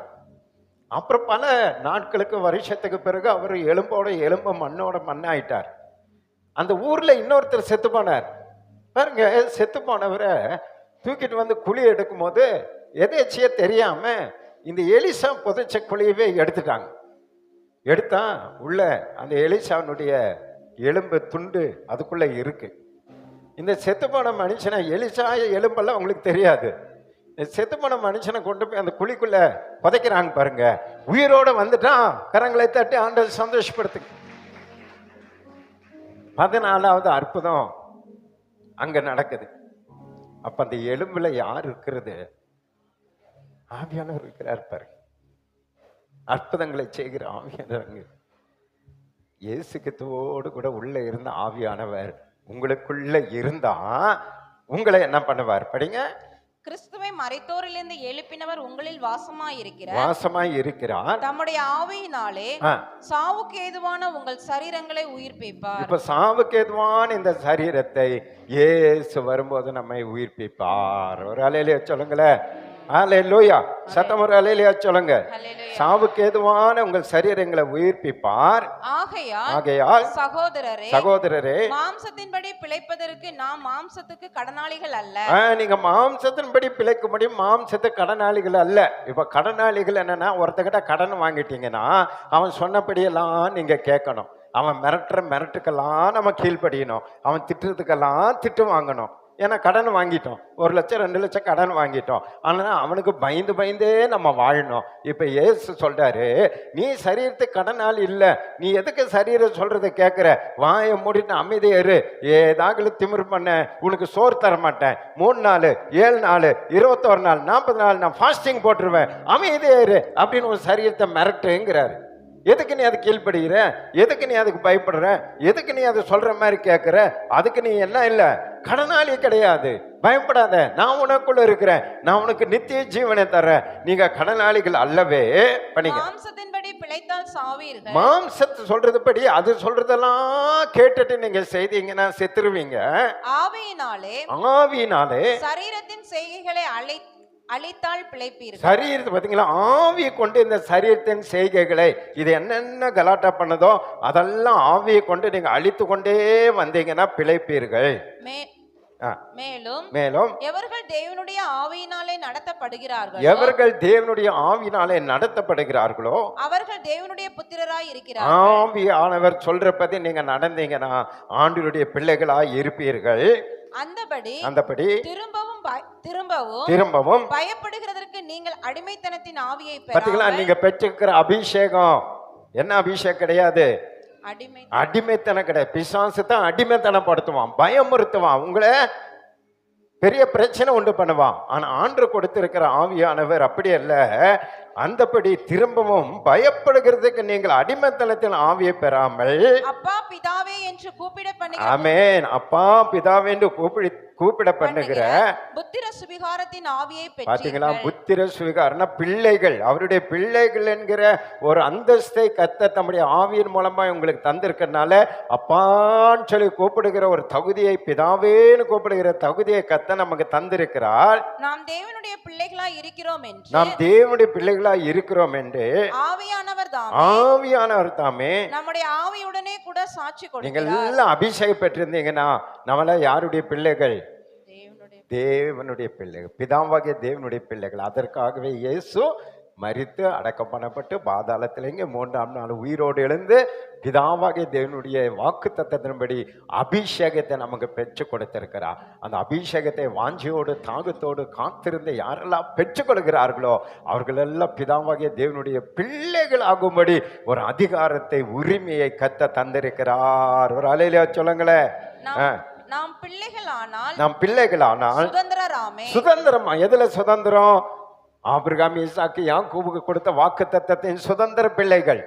அப்புறம் பல நாட்களுக்கு வருஷத்துக்கு பிறகு அவர் எலும்பு மண்ணோட மண்ணாயிட்டார். அந்த ஊர்ல இன்னொருத்தர் செத்து போனார் பாருங்க. செத்து போனவரை தூக்கிட்டு குழி எடுக்கும் போது எதேச்சியே தெரியாம இந்த எலிசா புதைச்ச குழியவே எடுத்துட்டாங்க. எடுத்தா உள்ள அந்த எலிசானுடைய எலும்பு துண்டு அதுக்குள்ள இருக்கு. இந்த செத்துப்போன மனுஷனை, எலிசா எலும்பெல்லாம் உங்களுக்கு தெரியாது, செத்துப்போன மனுஷனை கொண்டு போய் அந்த குழிக்குள்ள புதைக்கிறாங்க பாருங்க. உயிரோட வந்துட்டான். கரங்களை தட்டி ஆண்டவர் சந்தோஷப்படுத்து. 14வது அற்புதம் அங்க நடக்குது. அப்ப அந்த எலும்புல யார் இருக்கிறது? ஆவியானவர் இருக்கிறார் பாருங்க. அற்புதங்களை செய்கிற ஆவியானவர் இயேசுக்கத்தோடு கூட உள்ள இருந்த ஆவியானவர் உங்களுக்குள்ள இருந்தா உங்களை என்ன பண்ணுவார்? படிங்க. கிறிஸ்துவை மரித்தோரிலிருந்து எழுப்பினவர் உங்களில் வாசமாய் இருக்கிறார். தம்முடைய ஆவியினாலே சாவுக்கு ஏதுவான உங்கள் சரீரங்களை உயிர்ப்பிப்பார். இப்ப சாவுக்கு ஏதுவான இந்த சரீரத்தை இயேசு வரும்போது நம்மை உயிர்ப்பிப்பார். ஒரு அலையிலே சொல்லுங்களேன். அல்லேலூயா. சத்தம் ஒரு அல்லேலூயா சொல்லுங்க. ஹல்லேலூயா. சாவுக்கு ஏதுவான உங்கள் சரீரங்களை உயிர்ப்பிப்பார். ஆகையால் சகோதரரே சகோதரரே, மாம்சத்தின்படி பிழைப்பதற்கு நாம் மாம்சத்துக்கு கடனாளிகள் அல்ல. நீங்க மாம்சத்தின்படி பிழைக்கும்படி மாம்சத்துக்கு கடனாளிகள் அல்ல. இப்ப கடனாளிகள் என்னன்னா, ஒருத்தகிட்ட கடன் வாங்கிட்டீங்கன்னா அவன் சொன்னபடியெல்லாம் நீங்க கேட்கணும். அவன் மிரட்டுக்கெல்லாம் நம்ம கீழ்ப்படியணும். அவன் திட்டுறதுக்கெல்லாம் திட்டு வாங்கணும். ஏன்னா கடன் வாங்கிட்டோம், 1 லட்சம் 2 லட்சம் கடன் வாங்கிட்டோம். ஆனால் அவனுக்கு பயந்தே நம்ம வாழணும். இப்போ இயேசு சொல்றாரு, நீ சரீரத்துக்கு கடனாளி இல்லை, நீ எதுக்கு சரீரம் சொல்றதை கேட்குற? வாயை மூடிட்டு அமைதியா இரு. ஏதாவது திமிரு பண்ண உனக்கு சோறு தர மாட்டேன். 3 நாள் 7 நாள் 21 நாள் 40 நாள் நான் ஃபாஸ்டிங் போட்டுருவேன், அமைதியா இரு அப்படின்னு ஒரு சரீரத்தை மிரட்டுங்கிறாரு. எதுக்கு நீ அது கீழ்படுகிற? எதுக்கு நீ அதுக்கு பயப்படுற? எதுக்கு நீ அதை சொல்ற மாதிரி கேட்குற? அதுக்கு நீ என்ன இல்லை, கடனாளி கிடையாது. பயப்படாத, நான் உனக்குள்ள இருக்கிறேன், நான் உனக்கு நித்திய ஜீவனை தர்றேன். நீங்க கடனாளிகள் அல்லவே. பண்ணிக்க. மாம்சத்தின்படி பிழைத்தால் சாவீர்கள். மாம்சத்தை சொல்றதுபடி அது சொல்றதெல்லாம் கேட்டுட்டு நீங்க செய்தீங்கன்னா செத்துருவீங்க. ஆவியினாலே சரீரத்தின் செய்கைகளை அழித்தால் பிழைப்பீர்கள். சரீரத்தை பார்த்தீங்களா, ஆவியை கொண்டு இந்த சரீரத்தின் செய்கைகளை, இது என்னென்ன கலாட்டா பண்ணதோ அதெல்லாம் ஆவியை கொண்டு நீங்க அழித்து கொண்டே வந்தீங்கன்னா பிழைப்பீர்கள். மேலும் எவர்கள் தேவனுடைய ஆவியினாலே நடத்தப்படுகிறார்களோ, எவர்கள் தேவனுடைய ஆவியினாலே நடத்தப்படுகிறார்களோ அவர்கள் தேவனுடைய புத்திரராய் இருக்கிறார்கள். ஆவியானவர் சொல்றபடி நீங்க நடந்தீங்கன்னா ஆண்டவருடைய பிள்ளைகளாய் இருப்பீர்கள். அந்தபடி திரும்பவும் பயப்படுகிறதற்கு நீங்கள் அடிமைத்தனத்தின் ஆவியை பார்த்தீங்களா? நீங்க பெற்றிருக்கிற அபிஷேகம் என்ன அபிஷேகம் கிடையாது, அடிமைத்தனம் கிடையாது. பிசாசு தான் அடிமைத்தனப்படுத்துவான், பயமுறுத்துவான், உங்களை பெரிய பிரச்சனை உண்டு பண்ணுவான். ஆனா ஆண்டு கொடுத்திருக்கிற ஆவியானவர் அப்படி அல்ல. அந்தபடி திரும்பவும் பயப்படுகிறதுக்கு நீங்கள் அடிமைத்தனத்தின் ஆவியை பெறாமல் அப்பா பிதாவே என்று கூப்பிட பண்ணுகிற, ஆமென், அப்பா பிதாவே என்று கூப்பிட பண்ணுகிற புத்திர சுவிகாரத்தின் ஆவியை பாத்தீங்களா? புத்திர சுவிகாரம்னா பிள்ளைகள், அவருடைய பிள்ளைகள் என்கிற ஒரு அந்தஸ்தை கர்த்தர் தம்முடைய ஆவியின் மூலமா உங்களுக்கு தந்திருக்கிறதுனால அப்பான்னு சொல்லி கூப்பிடுகிற ஒரு தகுதியை, பிதாவேன்னு கூப்பிடுகிற தகுதியை கர்த்தர் நமக்கு தந்திருக்கிறார். நாம் தேவனுடைய பிள்ளைகளாய் இருக்கிறோம் என்று, நாம் தேவனுடைய பிள்ளைகளாய் இருக்கிறோம் என்று ஆவியானவர் தாமே நம்முடைய ஆவியுடனே கூட சாட்சி கொடுக்கிறார். நீங்கள் எல்லாம் அபிஷேகம் பெற்றிருந்தீங்கன்னா நம்மள யாருடைய பிள்ளைகள்? தேவனுடைய பிள்ளைகள், பிதாவாகிய தேவனுடைய பிள்ளைகள். அதற்காகவே இயேசு மரித்து அடக்கம் பண்ணப்பட்டு பாதாளத்தில் இங்கே 3ஆம் நாள் உயிரோடு எழுந்து பிதாவாகிய தேவனுடைய வாக்கு தத்தத்தின்படி அபிஷேகத்தை நமக்கு பெற்று கொடுத்திருக்கிறார். அந்த அபிஷேகத்தை வாஞ்சியோடு தாகத்தோடு காத்திருந்து யாரெல்லாம் பெற்றுக் கொள்கிறார்களோ அவர்களெல்லாம் பிதாவாகிய தேவனுடைய பிள்ளைகள் ஆகும்படி ஒரு அதிகாரத்தை, உரிமையை கத்த தந்திருக்கிறார். ஒரு அலையில சொல்லுங்களேன். நாம் பிள்ளைகளானால் சுதந்திரமா. எதுல சுதந்திரம்? ஆபிரகாம், ஈசாக்கு, யாக்கோபுக்கு கொடுத்த வாக்கு தத்தத்தின் சுதந்திர பிள்ளைகள்.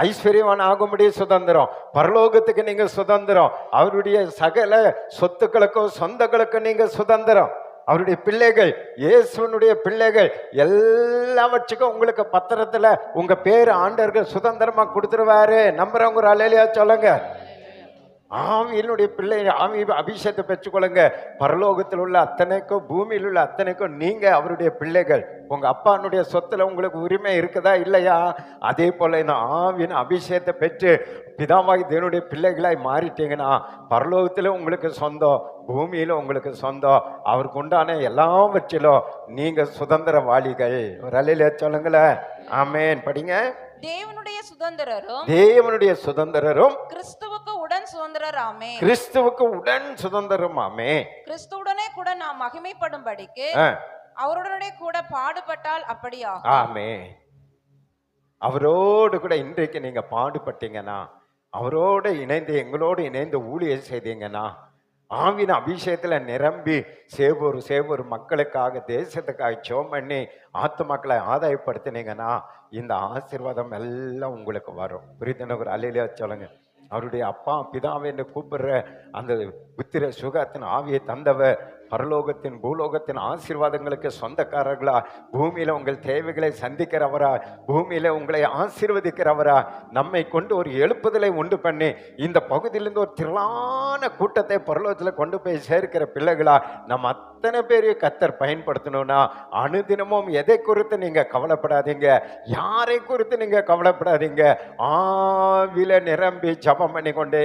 ஐஸ்வர்யவான் ஆகும்படி சுதந்திரம், பரலோகத்துக்கு நீங்க சுதந்திரம், அவருடைய சகல சொத்துக்களுக்கும் சொந்தங்களுக்கும் நீங்க சுதந்திரம். அவருடைய பிள்ளைகள், இயேசுனுடைய பிள்ளைகள், எல்லாவற்றுக்கும் உங்களுக்கு பத்திரத்துல உங்க பேர் ஆண்டவர்கள் சுதந்திரமா கொடுத்துருவாரு. நம்புறவங்க ஒரு அல்லேலூயா சொல்லுங்க. ஆவியினுடைய பிள்ளை ஆவி அபிஷேகத்தை பெற்றுக்கொள்ளுங்க. பரலோகத்தில் உள்ள அத்தனைக்கும் பூமியில் உள்ள அத்தனைக்கும் நீங்க அவருடைய பிள்ளைகள். உங்க அப்பானுடைய சொத்துல உங்களுக்கு உரிமை இருக்குதா இல்லையா? அதே போல இந்த ஆவியின் அபிஷேகத்தை பெற்று பிதாவாகி தேவனுடைய பிள்ளைகளாய் மாறிட்டீங்கன்னா பரலோகத்திலும் உங்களுக்கு சொந்தம், பூமியிலும் உங்களுக்கு சொந்தம். அவருக்கு உண்டான எல்லாவற்றிலும் நீங்க சுதந்திரவாளிகள். ஒரு அல்லேலூயா சொல்லுங்களேன். ஆமென். படிங்க. தேவனுடைய சுதந்திரரும் கிறிஸ்துவுக்கு உடன் சுதந்திரராமே. கிறிஸ்துவுக்கு உடன் சுதந்திரமாமே. கிறிஸ்துவுடனே கூட நாம் மகிமைப்படும்படிக்கு அவருடனே கூட பாடுபட்டால் அப்படியாகும். ஆமென். அவரோடு கூட இன்றைக்கு நீங்க பாடுபட்டீங்கன்னா, அவரோடு இணைந்து எங்களோடு இணைந்து ஊழியம் செய்தீங்கன்னா, ஆவின் அபிஷேகத்துல நிரம்பி சேவூர் மக்களுக்காக, தேசத்துக்காக ஜெபம் பண்ணி ஆத்துமக்களை ஆதாயப்படுத்தினீங்கன்னா இந்த ஆசீர்வாதம் எல்லாம் உங்களுக்கு வரும். புரியுதுன்னு அல்லேலூயா சொல்லுங்க. அவருடைய அப்பா பிதாவை என்று கூப்பிடுற அந்த புத்திர சுகத்தின் ஆவியை தந்தவர் பரலோகத்தின் பூலோகத்தின் ஆசீர்வாதங்களுக்கு சொந்தக்காரர்களா, பூமியில உங்கள் தேவைகளை சந்திக்கிறவரா, பூமியில உங்களை ஆசீர்வதிக்கிறவரா, நம்மை கொண்டு ஒரு எழுப்புதலை உண்டு பண்ணி இந்த பகுதியிலிருந்து ஒரு திரளான கூட்டத்தை பரலோகத்தில் கொண்டு போய் சேர்க்கிற பிள்ளைகளா நம்ம அத்தனை பேரையும் கர்த்தர் பயன்படுத்தணும்னா அனுதினமும் எதை குறித்து நீங்க கவலைப்படாதீங்க, யாரை குறித்து நீங்க கவலைப்படாதீங்க. ஆவில நிரம்பி ஜபம் பண்ணி கொண்டே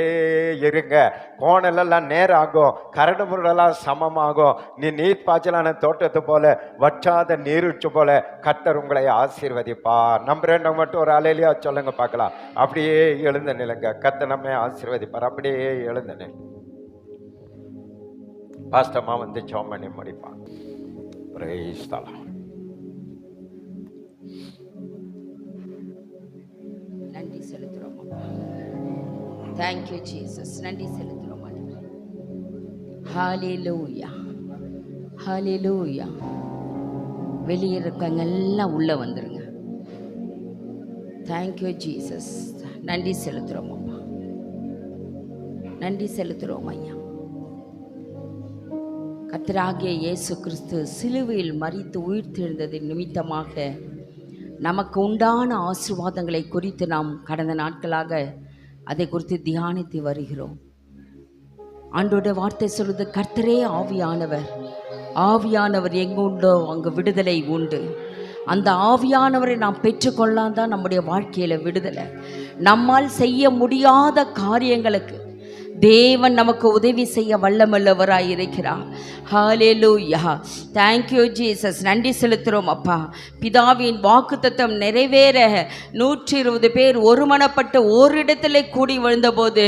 இருங்க. கோணலெல்லாம் நேராகும், கரடு முரடெல்லாம் சமமாகும். நீர் பாய்ச்சலான தோட்டத்தை போல, வற்றாத நீருச்சு போல கர்த்தர் உங்களை ஆசீர்வதிப்பார். நம்புறேன் மட்டும் ஒரு அலையிலையா சொல்லுங்க பார்க்கலாம். அப்படியே எழுந்த நிலைங்க, கர்த்தர் நம்மை ஆசீர்வதிப்பார். அப்படியே எழுந்த நிலை. பாஸ்டமா வந்து ஜெபம் பண்ணி முடிப்பான். Praise the Lord. நன்றி செலுத்துறோம். Thank you Jesus. நன்றி செலுத்துறோம். Hallelujah hallelujah. வெளியே இருக்கவங்க எல்லாம் உள்ள வந்துருங்க. Thank you Jesus. நன்றி செலுத்துறோம் அப்பா, நன்றி செலுத்துறோம் ஐயா. கர்த்தராகிய இயேசு கிறிஸ்து சிலுவையில் மரித்து உயிர்த்தெழுந்ததின் நிமித்தமாக நமக்கு உண்டான ஆசீர்வாதங்களை குறித்து நாம் கடந்த நாட்களாக அதை குறித்து தியானித்து வருகிறோம். ஆண்டோட வார்த்தை சொல்லுது, கர்த்தரே ஆவியானவர், ஆவியானவர் எங்கு உண்டோ அங்கு விடுதலை உண்டு. அந்த ஆவியானவரை நாம் பெற்றுக்கொள்ளாதான் நம்முடைய வாழ்க்கையில் விடுதலை. நம்மால் செய்ய முடியாத காரியங்களுக்கு தேவன் நமக்கு உதவி செய்ய வல்லமல்லவராய் இருக்கிறார். ஹalleluya. Thank you Jesus. நன்றி செலுத்துகிறோம் அப்பா. பிதாவின் வாக்குத்தத்தம் நிறைவேற 120 பேர் ஒருமனப்பட்டு ஓரிடத்திலே கூடி விழுந்தபோது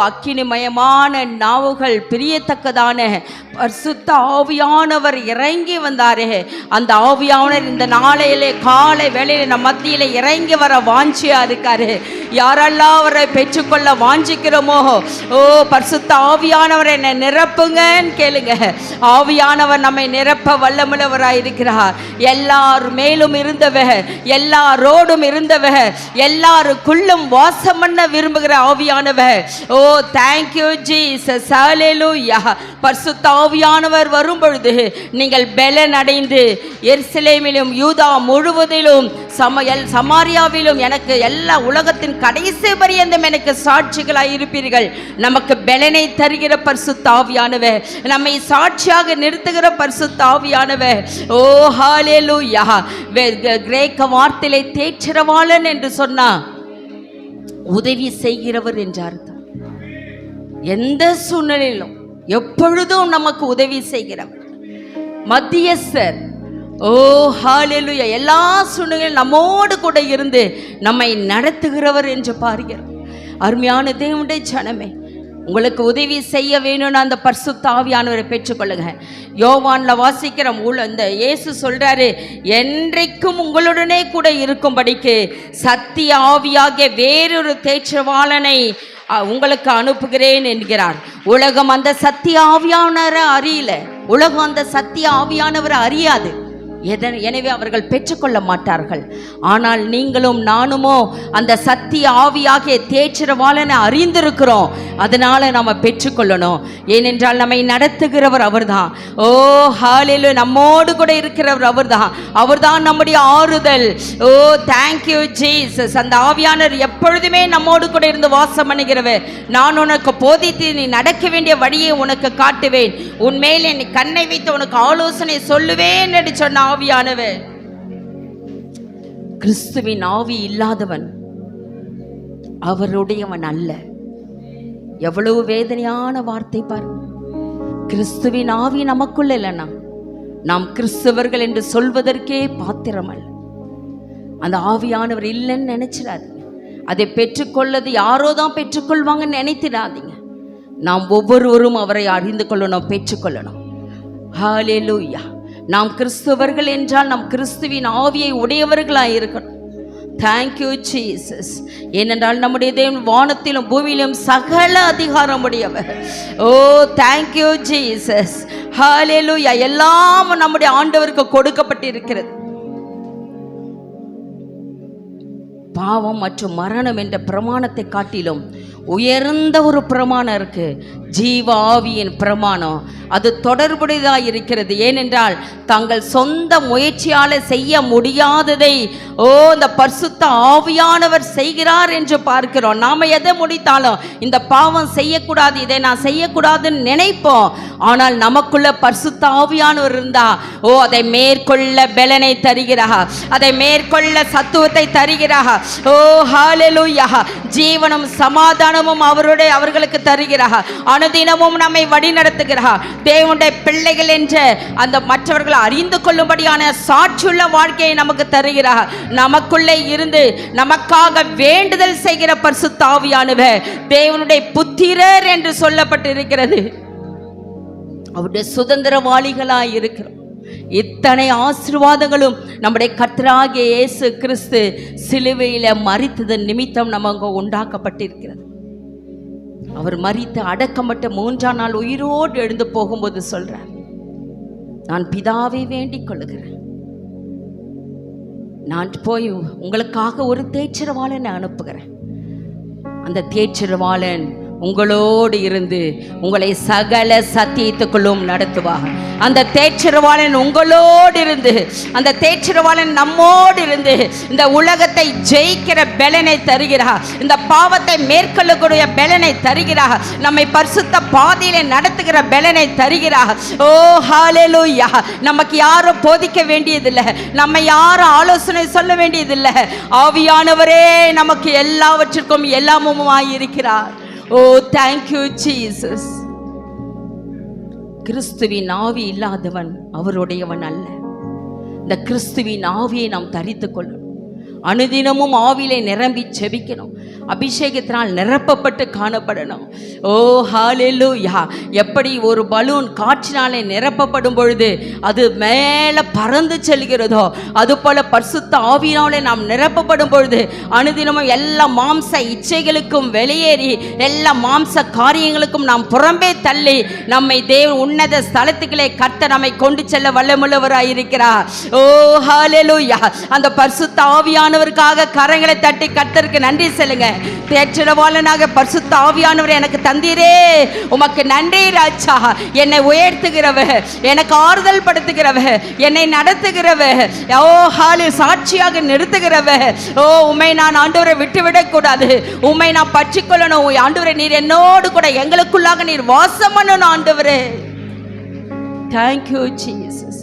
அக்கினிமயமான நாவுகள் பிரியத்தக்கதான பரிசுத்த ஆவியானவர் இறங்கி வந்தாரே. அந்த ஆவியானவர் இந்த நாளையிலே காலை வேளையில நம் மத்தியில இறங்கி வர வாஞ்சியா இருக்காரு. யாரெல்லாம் அவரை பெற்றுக்கொள்ள வாஞ்சிக்கிறோமோ, பரிசுத்த ஆவியானவர் என்னை நிரப்புங்கன்னு கேளுங்க. ஆவியானவர் நம்மை நிரப்ப வல்லமுள்ளவராய் இருக்கிறார். எல்லார் மேலும் இருந்தவர், எல்லாரோடும் இருந்தவர், எல்லாருக்குள்ளும் வாசம் பண்ண விரும்புகிற ஆவியானவர். Thank you Jesus. ஹalleluya. பரிசுத்த ஆவியானவர் வரும் பொழுது நீங்கள் பலன் அடைந்து எருசலேமிலும் யூதா முழுவதிலும் சமாரியாவிலும் எனக்கு எல்லா உலகத்தின் கடைசி பரியந்தம் எனக்கு சாட்சிகளாய் இருப்பீர்கள். நமக்கு பலனை தருகிற பரிசுத்த ஆவியானவர், நம்மை சாட்சியாக நிறுத்துகிற பரிசுத்த ஆவியானவர். ஹalleluya. கிரேக்க வார்த்தையிலே தேற்றரவாளன் என்று சொன்னா உதவி செய்கிறவர் என்ற அர்த்தம். எந்த சூழ்நிலையிலும் எப்பொழுதும் நமக்கு உதவி செய்கிறவர், மத்தியஸ்தர். ஹalleluya. எல்லா சூழ்நிலையிலும் நம்மோடு கூட இருந்து நம்மை நடத்துகிறவர் என்று பார்க்கிறோம். அருமையான தேவனுடைய ஜனமே, உங்களுக்கு உதவி செய்ய வேணும்னு அந்த பரிசுத்த ஆவியானவரை பெற்றுக்கொள்ளுங்க. யோவான்ல வாசிக்கிறோம், இந்த இயேசு சொல்றாரு, என்றைக்கும் உங்களுடனே கூட இருக்கும்படிக்கு சத்திய ஆவியாகிய வேறொரு தேற்றவாளனை உங்களுக்கு அனுப்புகிறேன் என்கிறார். உலகம் அந்த சத்திய ஆவியானவரை அறியல, உலகம் அந்த சத்திய ஆவியானவரை அறியாது. எனவே அவர்கள் பெற்றுக்கொள்ள மாட்டார்கள். ஆனால் நீங்களும் நானுமோ அந்த சத்திய ஆவியாகிய தேற்றரவாளனை அறிந்திருக்கிறோம். அதனால நம்ம பெற்றுக்கொள்ளணும். ஏனென்றால் நம்மை நடத்துகிறவர் அவர்தான். ஹalleluya. நம்மோடு கூட இருக்கிறவர் அவர்தான். அவர்தான் நம்முடைய ஆறுதல். Thank you Jesus. அந்த ஆவியானவர் எப்பொழுதுமே நம்மோடு கூட இருந்து வாசம் பண்ணுகிறவர். நான் உனக்கு போதித்து நீ நடக்க வேண்டிய வழியை உனக்கு காட்டுவேன், உன்மேல் என் கண்ணை வைத்து உனக்கு ஆலோசனை சொல்லுவேன் என்று சொன்ன ஆவியானவர். கிறிஸ்துவின் ஆவி இல்லாதவன் அவருடையவன் அல்ல. எவ்வளவு வேதனையான வார்த்தை பாருங்க. கிறிஸ்துவின் ஆவி நமக்குள்ள இல்லைன்னா நாம் கிறிஸ்தவர்கள் என்று சொல்வதற்கே பாத்திரம் அல்ல. அந்த ஆவியானவர் இல்லைன்னு நினைச்சிடாதீங்க. அதை பெற்றுக்கொள்ளது யாரோ தான் பெற்றுக்கொள்வாங்கன்னு நினைத்திடாதீங்க. நாம் ஒவ்வொருவரும் அவரை அறிந்து கொள்ளணும், பெற்றுக்கொள்ளணும். ஹalleluya. நாம் கிறிஸ்தவர்கள் என்றால் நாம் கிறிஸ்துவின் ஆவியை உடையவர்களாக இருக்கணும். Thank you Jesus. ஏனென்றால் நம்முடைய தேவன் வானத்திலும் பூமியிலும் சகல அதிகாரம் உடையவர். Thank you Jesus. ஹalleluya. எல்லாம் நம்முடைய ஆண்டவருக்கு கொடுக்கப்பட்டிருக்கிறது. பாவம் மற்றும் மரணம் என்ற பிரமாணத்தை காட்டிலும் உயர்ந்த ஒரு பிரமாணம் இருக்கு, ஜீவ ஆவியின் பிரமாணம். அது தொடர்புடையதாக இருக்கிறது. ஏனென்றால் தங்கள் சொந்த முயற்சியால் செய்ய முடியாததை இந்த பரிசுத்த ஆவியானவர் செய்கிறார் என்று பார்க்கிறோம். நாம எதை முடித்தாலும் இந்த பாவம் செய்யக்கூடாது, இதை நான் செய்யக்கூடாதுன்னு நினைப்போம். ஆனால் நமக்குள்ள பரிசுத்த ஆவியானவர் இருந்தா அதை மேற்கொள்ள பலனை தருகிறார், அதை மேற்கொள்ள சத்துவத்தை தருகிறார். ஹல்லேலூயா. ஜீவனும் சமாதானமும் அவர்களுக்கு தருகிறார். அனுதினமும் நம்மை வழி நடத்துகிறார். தேவனுடைய பிள்ளைகள் என்ற அந்த மற்றவர்களை அறிந்து கொள்ளும்படியான சாட்சியுள்ள வாழ்க்கையை நமக்கு தருகிறார். நமக்குள்ளே இருந்து நமக்காக வேண்டுதல் செய்கிற பரிசுத்த ஆவியானவர் தேவனுடைய புத்திரர் என்று சொல்லப்பட்டிருக்கிறது. அவருடைய சுதந்திரவாளிகளாய் இருக்கிறோம். இத்தனை ஆசீர்வாதங்களும் நம்முடைய கர்த்தராகிய இயேசு கிறிஸ்து சிலுவையில மரித்ததன் நிமித்தம் நமக்கு உண்டாக்கப்பட்டிருக்கிறது. அவர் மரித்து அடக்கப்பட்ட 3ஆம் நாள் உயிரோடு எழுந்து போகும்போது சொல்றார், நான் பிதாவை வேண்டிக் கொள்ளுகிறேன், நான் போய் உங்களுக்காக ஒரு தேற்றரவாளனை அனுப்புகிறேன். அந்த தேற்றரவாளன் உங்களோடு இருந்து உங்களை சகல சத்தியத்துக்குள்ளும் நடத்துவார். அந்த தேற்றரவாளன் உங்களோடு இருந்து, அந்த தேற்றரவாளன் நம்மோடு இருந்து இந்த உலகத்தை ஜெயிக்கிற பலனை தருகிறார், இந்த பாவத்தை மேற்கொள்ளக்கூடிய பலனை தருகிறார், நம்மை பரிசுத்த பாதையிலே நடத்துகிற பலனை தருகிறார். ஹல்லேலூயா. நமக்கு யாரும் போதிக்க வேண்டியதில்லை, நம்ம யாரும் ஆலோசனை சொல்ல வேண்டியதில்லை. ஆவியானவரே நமக்கு எல்லாவற்றிற்கும் எல்லாமுமாய் இருக்கிறார். thank you Jesus. கிறிஸ்துவின் ஆவி இல்லாதவன் அவருடையவன் அல்ல. இந்த கிறிஸ்துவின் ஆவியை நாம் தரித்துக் கொள்ளணும். அனுதினமும் ஆவியிலே நிரம்பி செபிக்கணும். அபிஷேகத்தினால் நிரப்பப்பட்டு காணப்படணும். ஹல்லேலூயா. எப்படி ஒரு பலூன் காற்றினாலே நிரப்பப்படும் பொழுது அது மேலே பறந்து செல்கிறதோ, அதுபோல பரிசுத்த ஆவியினாலே நாம் நிரப்பப்படும் பொழுது அனுதினமும் எல்லா மாம்ச இச்சைகளுக்கும் வெளியேறி எல்லா மாம்ச காரியங்களுக்கும் நாம் புறம்பே தள்ளி நம்மை தேவன் உன்னத ஸ்தலத்துக்களே கர்த்தர் நம்மை கொண்டு செல்ல வல்லமுள்ளவராயிருக்கிறார். ஹல்லேலூயா. அந்த பரிசுத்த ஆவியானவருக்காக கரங்களை தட்டி கர்த்தருக்கு நன்றி சொல்லுங்க. தேற்றரவாளனாக பரிசுத்த ஆவியானவர் எனக்கு தந்தீரே, உமக்கு நன்றி ராஜா. என்னை உயர்த்துகிறவர், எனக்கு ஆறுதல் படுத்துகிறவர், என்னை நடத்துகிறவர், சாட்சியாக நிறுத்துகிறவர். உம்மை நான் ஆண்டவரை விட்டுவிடக் கூடாது, உம்மை நான் பற்றிக்கொள்ளணும். ஆண்டவரே, நீர் என்னோடு கூட எங்களுக்குள்ளாக நீர் வாசம் பண்ணணும் ஆண்டவரே. Thank you Jesus.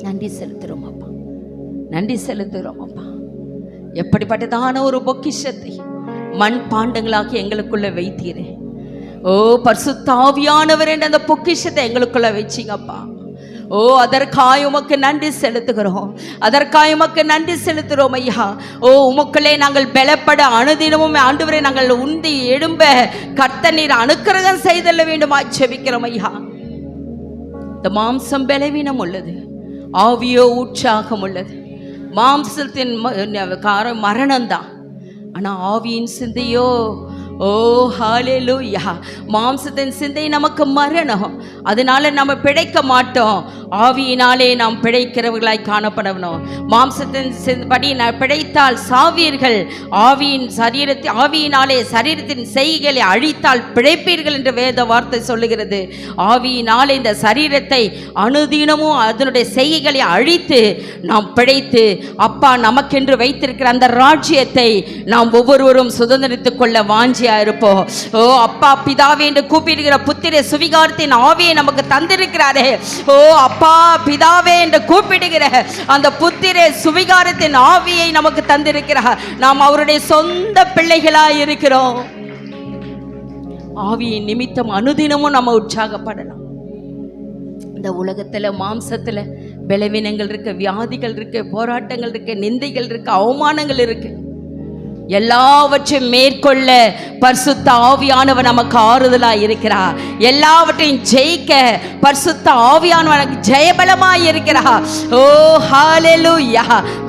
நன்றி செலுத்துகிறோம் அப்பா, நன்றி செலுத்துகிறோம் அப்பா. எப்படிப்பட்டதான ஒரு பொக்கிஷத்தை மண் பாண்டங்களாக எங்களுக்குள்ள வைத்தீரே. பரிசுத்த ஆவியானவர் என்ற அந்த பொக்கிஷத்தை எங்களுக்குள்ள வச்சிங்கப்பா. அதற்காய் உமக்கு நன்றி செலுத்துகிறோம், அதற்காய் உமக்கு நன்றி செலுத்துகிறோம் ஐயா. உமக்குள்ளே நாங்கள் பலப்பட அனுதினமும் ஆண்டவரை நாங்கள் உந்தி எழும்ப கர்த்தர் நீர் அனுக்கிரகம் செய்தல்ல வேண்டுமா செபிக்கிறோம் ஐயா. இந்த மாம்சம் பலவீனம் உள்ளது, ஆவியோ உற்சாகம் உள்ளது. மாம்சத்தின் மரணம்தான், ஆனா ஆவியின் சிந்தையோ ஹல்லேலூயா. மாம்சத்தின் சிந்தை நமக்கு மரணம், அதனால நம்ம பிழைக்க மாட்டோம். ஆவியினாலே நாம் பிழைக்கிறவர்களாய் காணப்படணும். மாம்சத்தின் படி பிழைத்தால் சாவீர்கள், ஆவியினாலே சரீரத்தின் செய்கைகளை அழித்தால் பிழைப்பீர்கள் என்று வேத வார்த்தை சொல்லுகிறது. ஆவியினாலே இந்த சரீரத்தை அனுதினமும் அதனுடைய செய்கைகளை அழித்து நாம் பிழைத்து அப்பா நமக்கென்று வைத்திருக்கிற அந்த ராஜ்யத்தை நாம் ஒவ்வொருவரும் சுதந்திரித்துக் கொள்ள வாஞ்சியா இருப்போம். அப்பா பிதாவே என்று கூப்பிடுகிற புத்திர சுவிகாரத்தின் ஆவியை நமக்கு தந்திருக்கிறாரே. அப்பா பிதாவே என்று கூப்பிடுகிற அந்த புத்திர சுவிகாரத்தின் ஆவியை நமக்கு தந்திருக்கிறார். நாம் அவருடைய சொந்த பிள்ளைகளாய் இருக்கிறோம். ஆவியின் நிமித்தம் அனுதினமும் நம்ம உற்சாகப்படலாம். இந்த உலகத்துல மாம்சத்துல பலவீனங்கள் இருக்கு, வியாதிகள் இருக்கு, போராட்டங்கள் இருக்கு, நிந்தைகள் இருக்கு, அவமானங்கள் இருக்கு. எல்லாவற்றையும் மேற்கொள்ள பரிசுத்த ஆவியானவர் நமக்கு ஆறுதலாய் இருக்கிறார். எல்லாவற்றையும் ஜெயிக்க பரிசுத்த ஆவியானவர் ஜெயபலமாய் இருக்கிறார். ஹல்லேலூயா.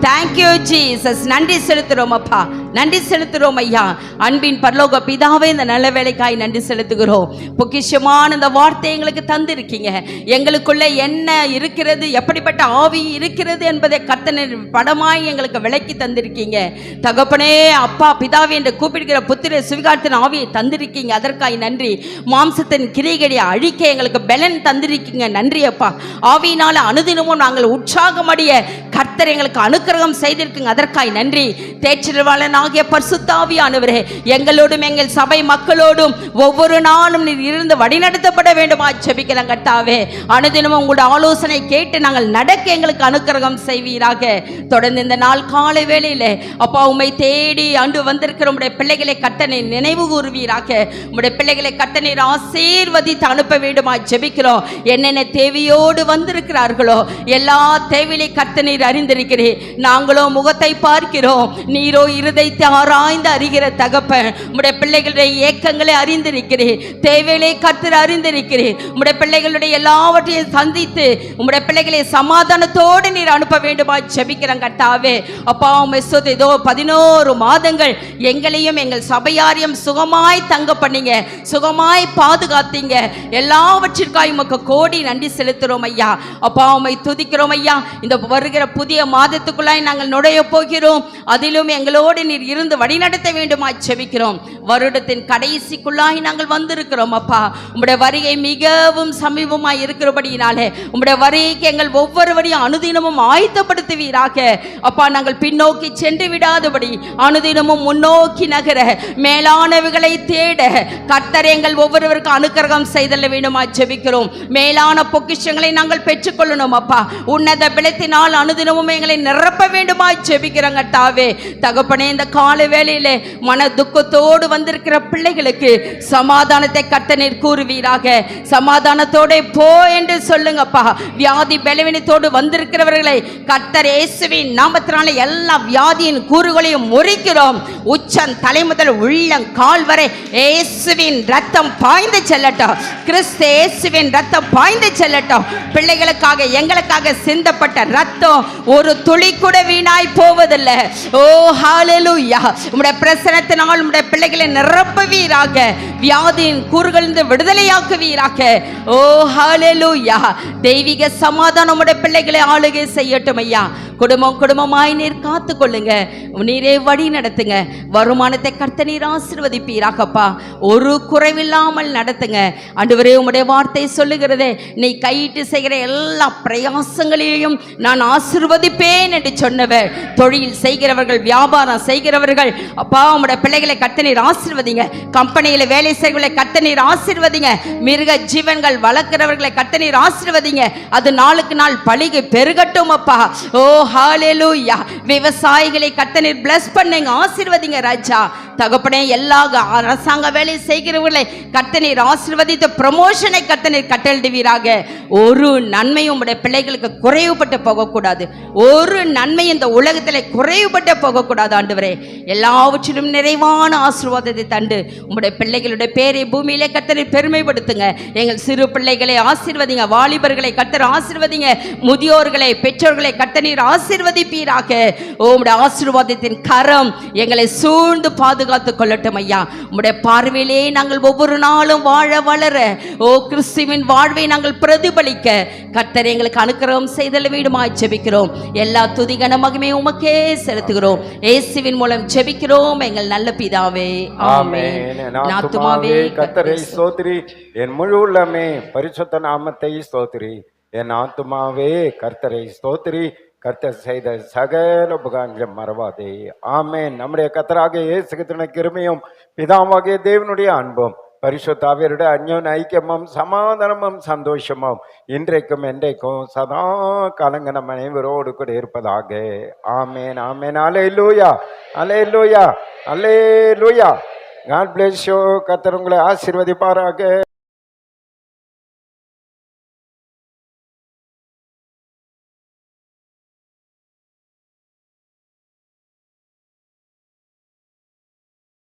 Thank you Jesus. நன்றி செலுத்துறோம் அப்பா. நன்றி செலுத்துகிறோம் ஐயா. அன்பின் பரலோக பிதாவே, இந்த நல்ல வேலைக்காய் நன்றி செலுத்துகிறோம். பொக்கிஷமான இந்த வார்த்தை எங்களுக்கு தந்திருக்கீங்க. எங்களுக்குள்ள என்ன இருக்கிறது, எப்படிப்பட்ட ஆவி இருக்கிறது என்பதை கர்த்தர் படமாய் எங்களுக்கு விளக்கி தந்திருக்கீங்க தகப்பனே. அப்பா பிதாவே என்று கூப்பிடுகிற புத்திர சுவிகாரத்தின் ஆவியை தந்திருக்கீங்க, அதற்காய் நன்றி. மாம்சத்தின் கிரிகளை அழிக்க எங்களுக்கு பலன் தந்திருக்கீங்க, நன்றி அப்பா. ஆவியினால அனுதினமும் நாங்கள் உற்சாகமடைய கர்த்தர் எங்களுக்கு அனுக்கிரகம் செய்திருக்குங்க, அதற்காய் நன்றி. தேற்றவாளனாகிய பரிசுத்த ஆவியானவரே, எங்களோடும் எங்கள் சபை மக்களோடும் ஒவ்வொரு நாளும் நீர் இருந்து வழிநடத்தப்பட வேண்டுமா ஜெபிக்கிறேன் கர்த்தாவே. அனுதினமும் உங்களுடைய ஆலோசனை கேட்டு நாங்கள் நடக்க எங்களுக்கு அனுக்கிரகம் செய்வீராக. தொடர்ந்து இந்த நாள் காலை வேளையிலே அப்பா உம்மை தேடி அன்று வந்திருக்கிற உம்முடைய பிள்ளைகளை கர்த்தனை நினைவு கூறுவீராக. உம்முடைய பிள்ளைகளை கர்த்தனை ஆசீர்வதித்து அனுப்ப வேண்டுமா ஜெபிக்கிறோம். என்னென்ன தேவையோடு வந்திருக்கிறார்களோ எல்லா தேவையை கர்த்தனை அறிந்திருக்கிறேன். நாங்களோ முகத்தை பார்க்கிறோம், நீரோ இருதயத்தை ஆராய்ந்து அறிகிற தகப்பன். உம்முடைய பிள்ளைகளுடைய ஏக்கங்களை அறிந்திருக்கிறேன், தேவைகளை கர்த்தர் அறிந்திருக்கிறேன். உம்முடைய பிள்ளைகளுடைய எல்லாவற்றையும் சந்தித்து உம்முடைய பிள்ளைகளை சமாதானத்தோடு நீர் அனுப்ப வேண்டுமா ஜெபிக்கிறேன் கர்த்தாவே. அப்பா உம்மை இதோ 11 மாதங்கள் எங்களையும் எங்கள் சபையாரையும் சுகமாய் தங்க பண்ணீங்க, சுகமாய் பாதுகாத்தீங்க. எல்லாவற்றிற்காய் உமக்கு கோடி நன்றி செலுத்துறோம் ஐயா. அப்பா உம்மை துதிக்கிறோம் ஐயா. இந்த வருகிற புதிய மாதத்துக்குள்ளாய் நாங்கள் நுழைய போகிறோம், அதிலும் எங்களோடு நீர் இருந்து வழிநடத்த வேண்டுமா ஜெபிக்கிறோம். வருடத்தின் கடைசிக்குள்ளாய் நாங்கள் வந்திருக்கிறோம் அப்பா. உம்முடைய வருகை மிகவும் சமீபமாய் இருக்கிறபடியினாலே உம்முடைய வருகைக்கு எங்கள் ஒவ்வொருவரையும் அனுதினமும் ஆயத்தப்படுத்துவீராக. அப்பா நாங்கள் பின்னோக்கி சென்று விடாதபடி அனுதினமும் முன்னோக்கி நகர மேலானவைகளை தேட கர்த்தர் எங்கள் ஒவ்வொருவருக்கும் அனுக்கிரகம் செய்தல்ல வேண்டுமா ஜெபிக்கிறோம். மேலான பொக்கிஷங்களை நாங்கள் பெற்றுக்கொள்ளணும் அப்பா. உன்னத பிளத்தினால் அனுதினமும் எங்களை நிரப்ப வேண்டுமா ஜெபிக்கிறோம் கர்த்தாவே. தகப்பனே, இந்த கால வேளையிலே மன துக்கத்தோடு வந்திருக்கிற பிள்ளைகளுக்கு சமாதானத்தை கர்த்தர் கூறுவீராக. சமாதானத்தோட போ என்று சொல்லுங்கப்பா. வியாதி பலவீனத்தோடு வந்திருக்கிறவர்களை கர்த்தர் இயேசுவின் நாமத்தினால எல்லா வியாதியின் கூறுகளையும் முறிக்கிறோம். உச்சம் தலை முதல் உள்ளம் கால் வரை இயேசுவின் ரத்தம் பாய்ந்து செல்லட்டும். கிறிஸ்து இயேசுவின் ரத்தம் பாய்ந்து செல்லட்டும். பிள்ளைகளுக்காக எங்களுக்காக சிந்தப்பட்ட ரத்தம் ஒரு துளி கூட வீணாய் போவதில்லை. ஓ ஹalleluya. உம்முடைய பிரசன்னத்தினால் உம்முடைய பிள்ளைகளை நிரப்புவீராக. வியாதியின் கூறுகளிலிருந்து விடுதலையாக்குவீராக. ஓ ஹalleluya. தெய்வீக சமாதானம் உம்முடைய பிள்ளைகளை ஆளுகை செய்யட்டும் ஐயா. குடும்பம் குடும்பமாய் நீர் காத்து கொள்ளுங்க, நீரே வழி நடத்துங்க. வருமானத்தை கர்த்தர் நீர் ஆசீர்வதிப்பீராகப்பா. ஒரு குறைவில்லாமல் நடத்துங்க ஆண்டவரே. உம்முடைய வார்த்தை சொல்லுகிறதே, நீ கையிட்டு செய்கிற எல்லா பிரயாசங்களையும் நான் ஆசீர்வதிப்பேன் என்று சொன்னவர். தொழில் செய்கிறவர்கள், வியாபாரம் செய்கிறவர்கள் அப்பா உம்முடைய பிள்ளைகளை கர்த்தர் நீர் ஆசீர்வதிங்க. கம்பெனியில் வேலை செய்கிறவர்களை கர்த்தர் நீர் ஆசீர்வதிங்க. மிருக ஜீவன்கள் வளர்க்கிறவர்களை கர்த்தர் நீர் ஆசீர்வதிங்க. அது நாளுக்கு நாள் பலிகை பெருகட்டும் அப்பா. ஓ ஹalleluya. விவசாயிகளை கர்த்தர் நீர் bless பண்ணுங்க, ஆசீர்வதிங்க ராஜா. தகப்பனே, எல்லா அரசாங்க வேலை செய்கிறவர்களை கர்த்தர் நீர் ஆசீர்வதித்து ப்ரமோஷனை கர்த்தர் நீர் கட்டளையிடுவீராக. ஒரு நன்மையும் உம்முடைய பிள்ளைகளுக்கு குறைவுபட்டு போகக்கூடாது. ஒரு நன்மை இந்த உலகத்தில் குறைவுபட்டு போகக்கூடாது ஆண்டவரே. எல்லாவற்றிலும் நிறைவான ஆசீர்வாதத்தை தந்து உம்முடைய பிள்ளைகளுடைய பேரை பூமியிலே கர்த்தர் நீர் பெருமைப்படுத்துங்க. எங்கள் சிறு பிள்ளைகளை ஆசீர்வதிங்க, வாலிபர்களை கர்த்தர் ஆசீர்வதிங்க, முதியோர்களை பெற்றோர்களை கர்த்தர் நீர் ஆசீர்வதிப்பீராக. உம்முடைய ஆசீர்வாதத்தின் கரம் எங்களை சூழ்ந்து பாதுகாத்துக் கொள்ளட்டும் ஐயா. உம்முடைய பார்வையிலே நாங்கள் ஒவ்வொரு நாளும் வாழ வளர, ஓ கிறிஸ்துவின் வாழ்வை நாங்கள் பிரதிபலிக்க கர்த்தர் எங்களுக்கு அனுக்கிரகம் செய்தல் வேண்டுமா ஜெபிக்கிறோம். எல்லா துதிகன மகிமை உமக்கே செலுத்துகிறோம். இயேசுவின் மூலம் ஜெபிக்கிறோம் எங்கள் நல்ல பிதாவே, ஆமென். ஆத்துமாவே கர்த்தரை ஸ்தோத்திரி, என் முழு உள்ளமே பரிசுத்த நாமத்தை ஸ்தோத்திரி. என் ஆத்துமாவே கர்த்தரை ஸ்தோத்திரி, கர்த்தர் செய்த சகல உபகாரங்களை மறவாதே. ஆமென். நம்முடைய கர்த்தராகிய இயேசு கிறிஸ்துவின் கிருபையும் பிதாவாகிய தேவனுடைய அன்பும் பரிசுத்த ஆவியருடைய அந்யோன்ய ஐக்கியமும் சமாதானமும் சந்தோஷமும் இன்றைக்கும் என்றைக்கும் சதா காலங்க நம் அனைவரோடு கூட இருப்பதாக. ஆமென், ஆமென். அல்லேலூயா, அல்லேலூயா, அல்லேலூயா. God bless you. கர்த்தர் உங்களை ஆசீர்வதிப்பாராக.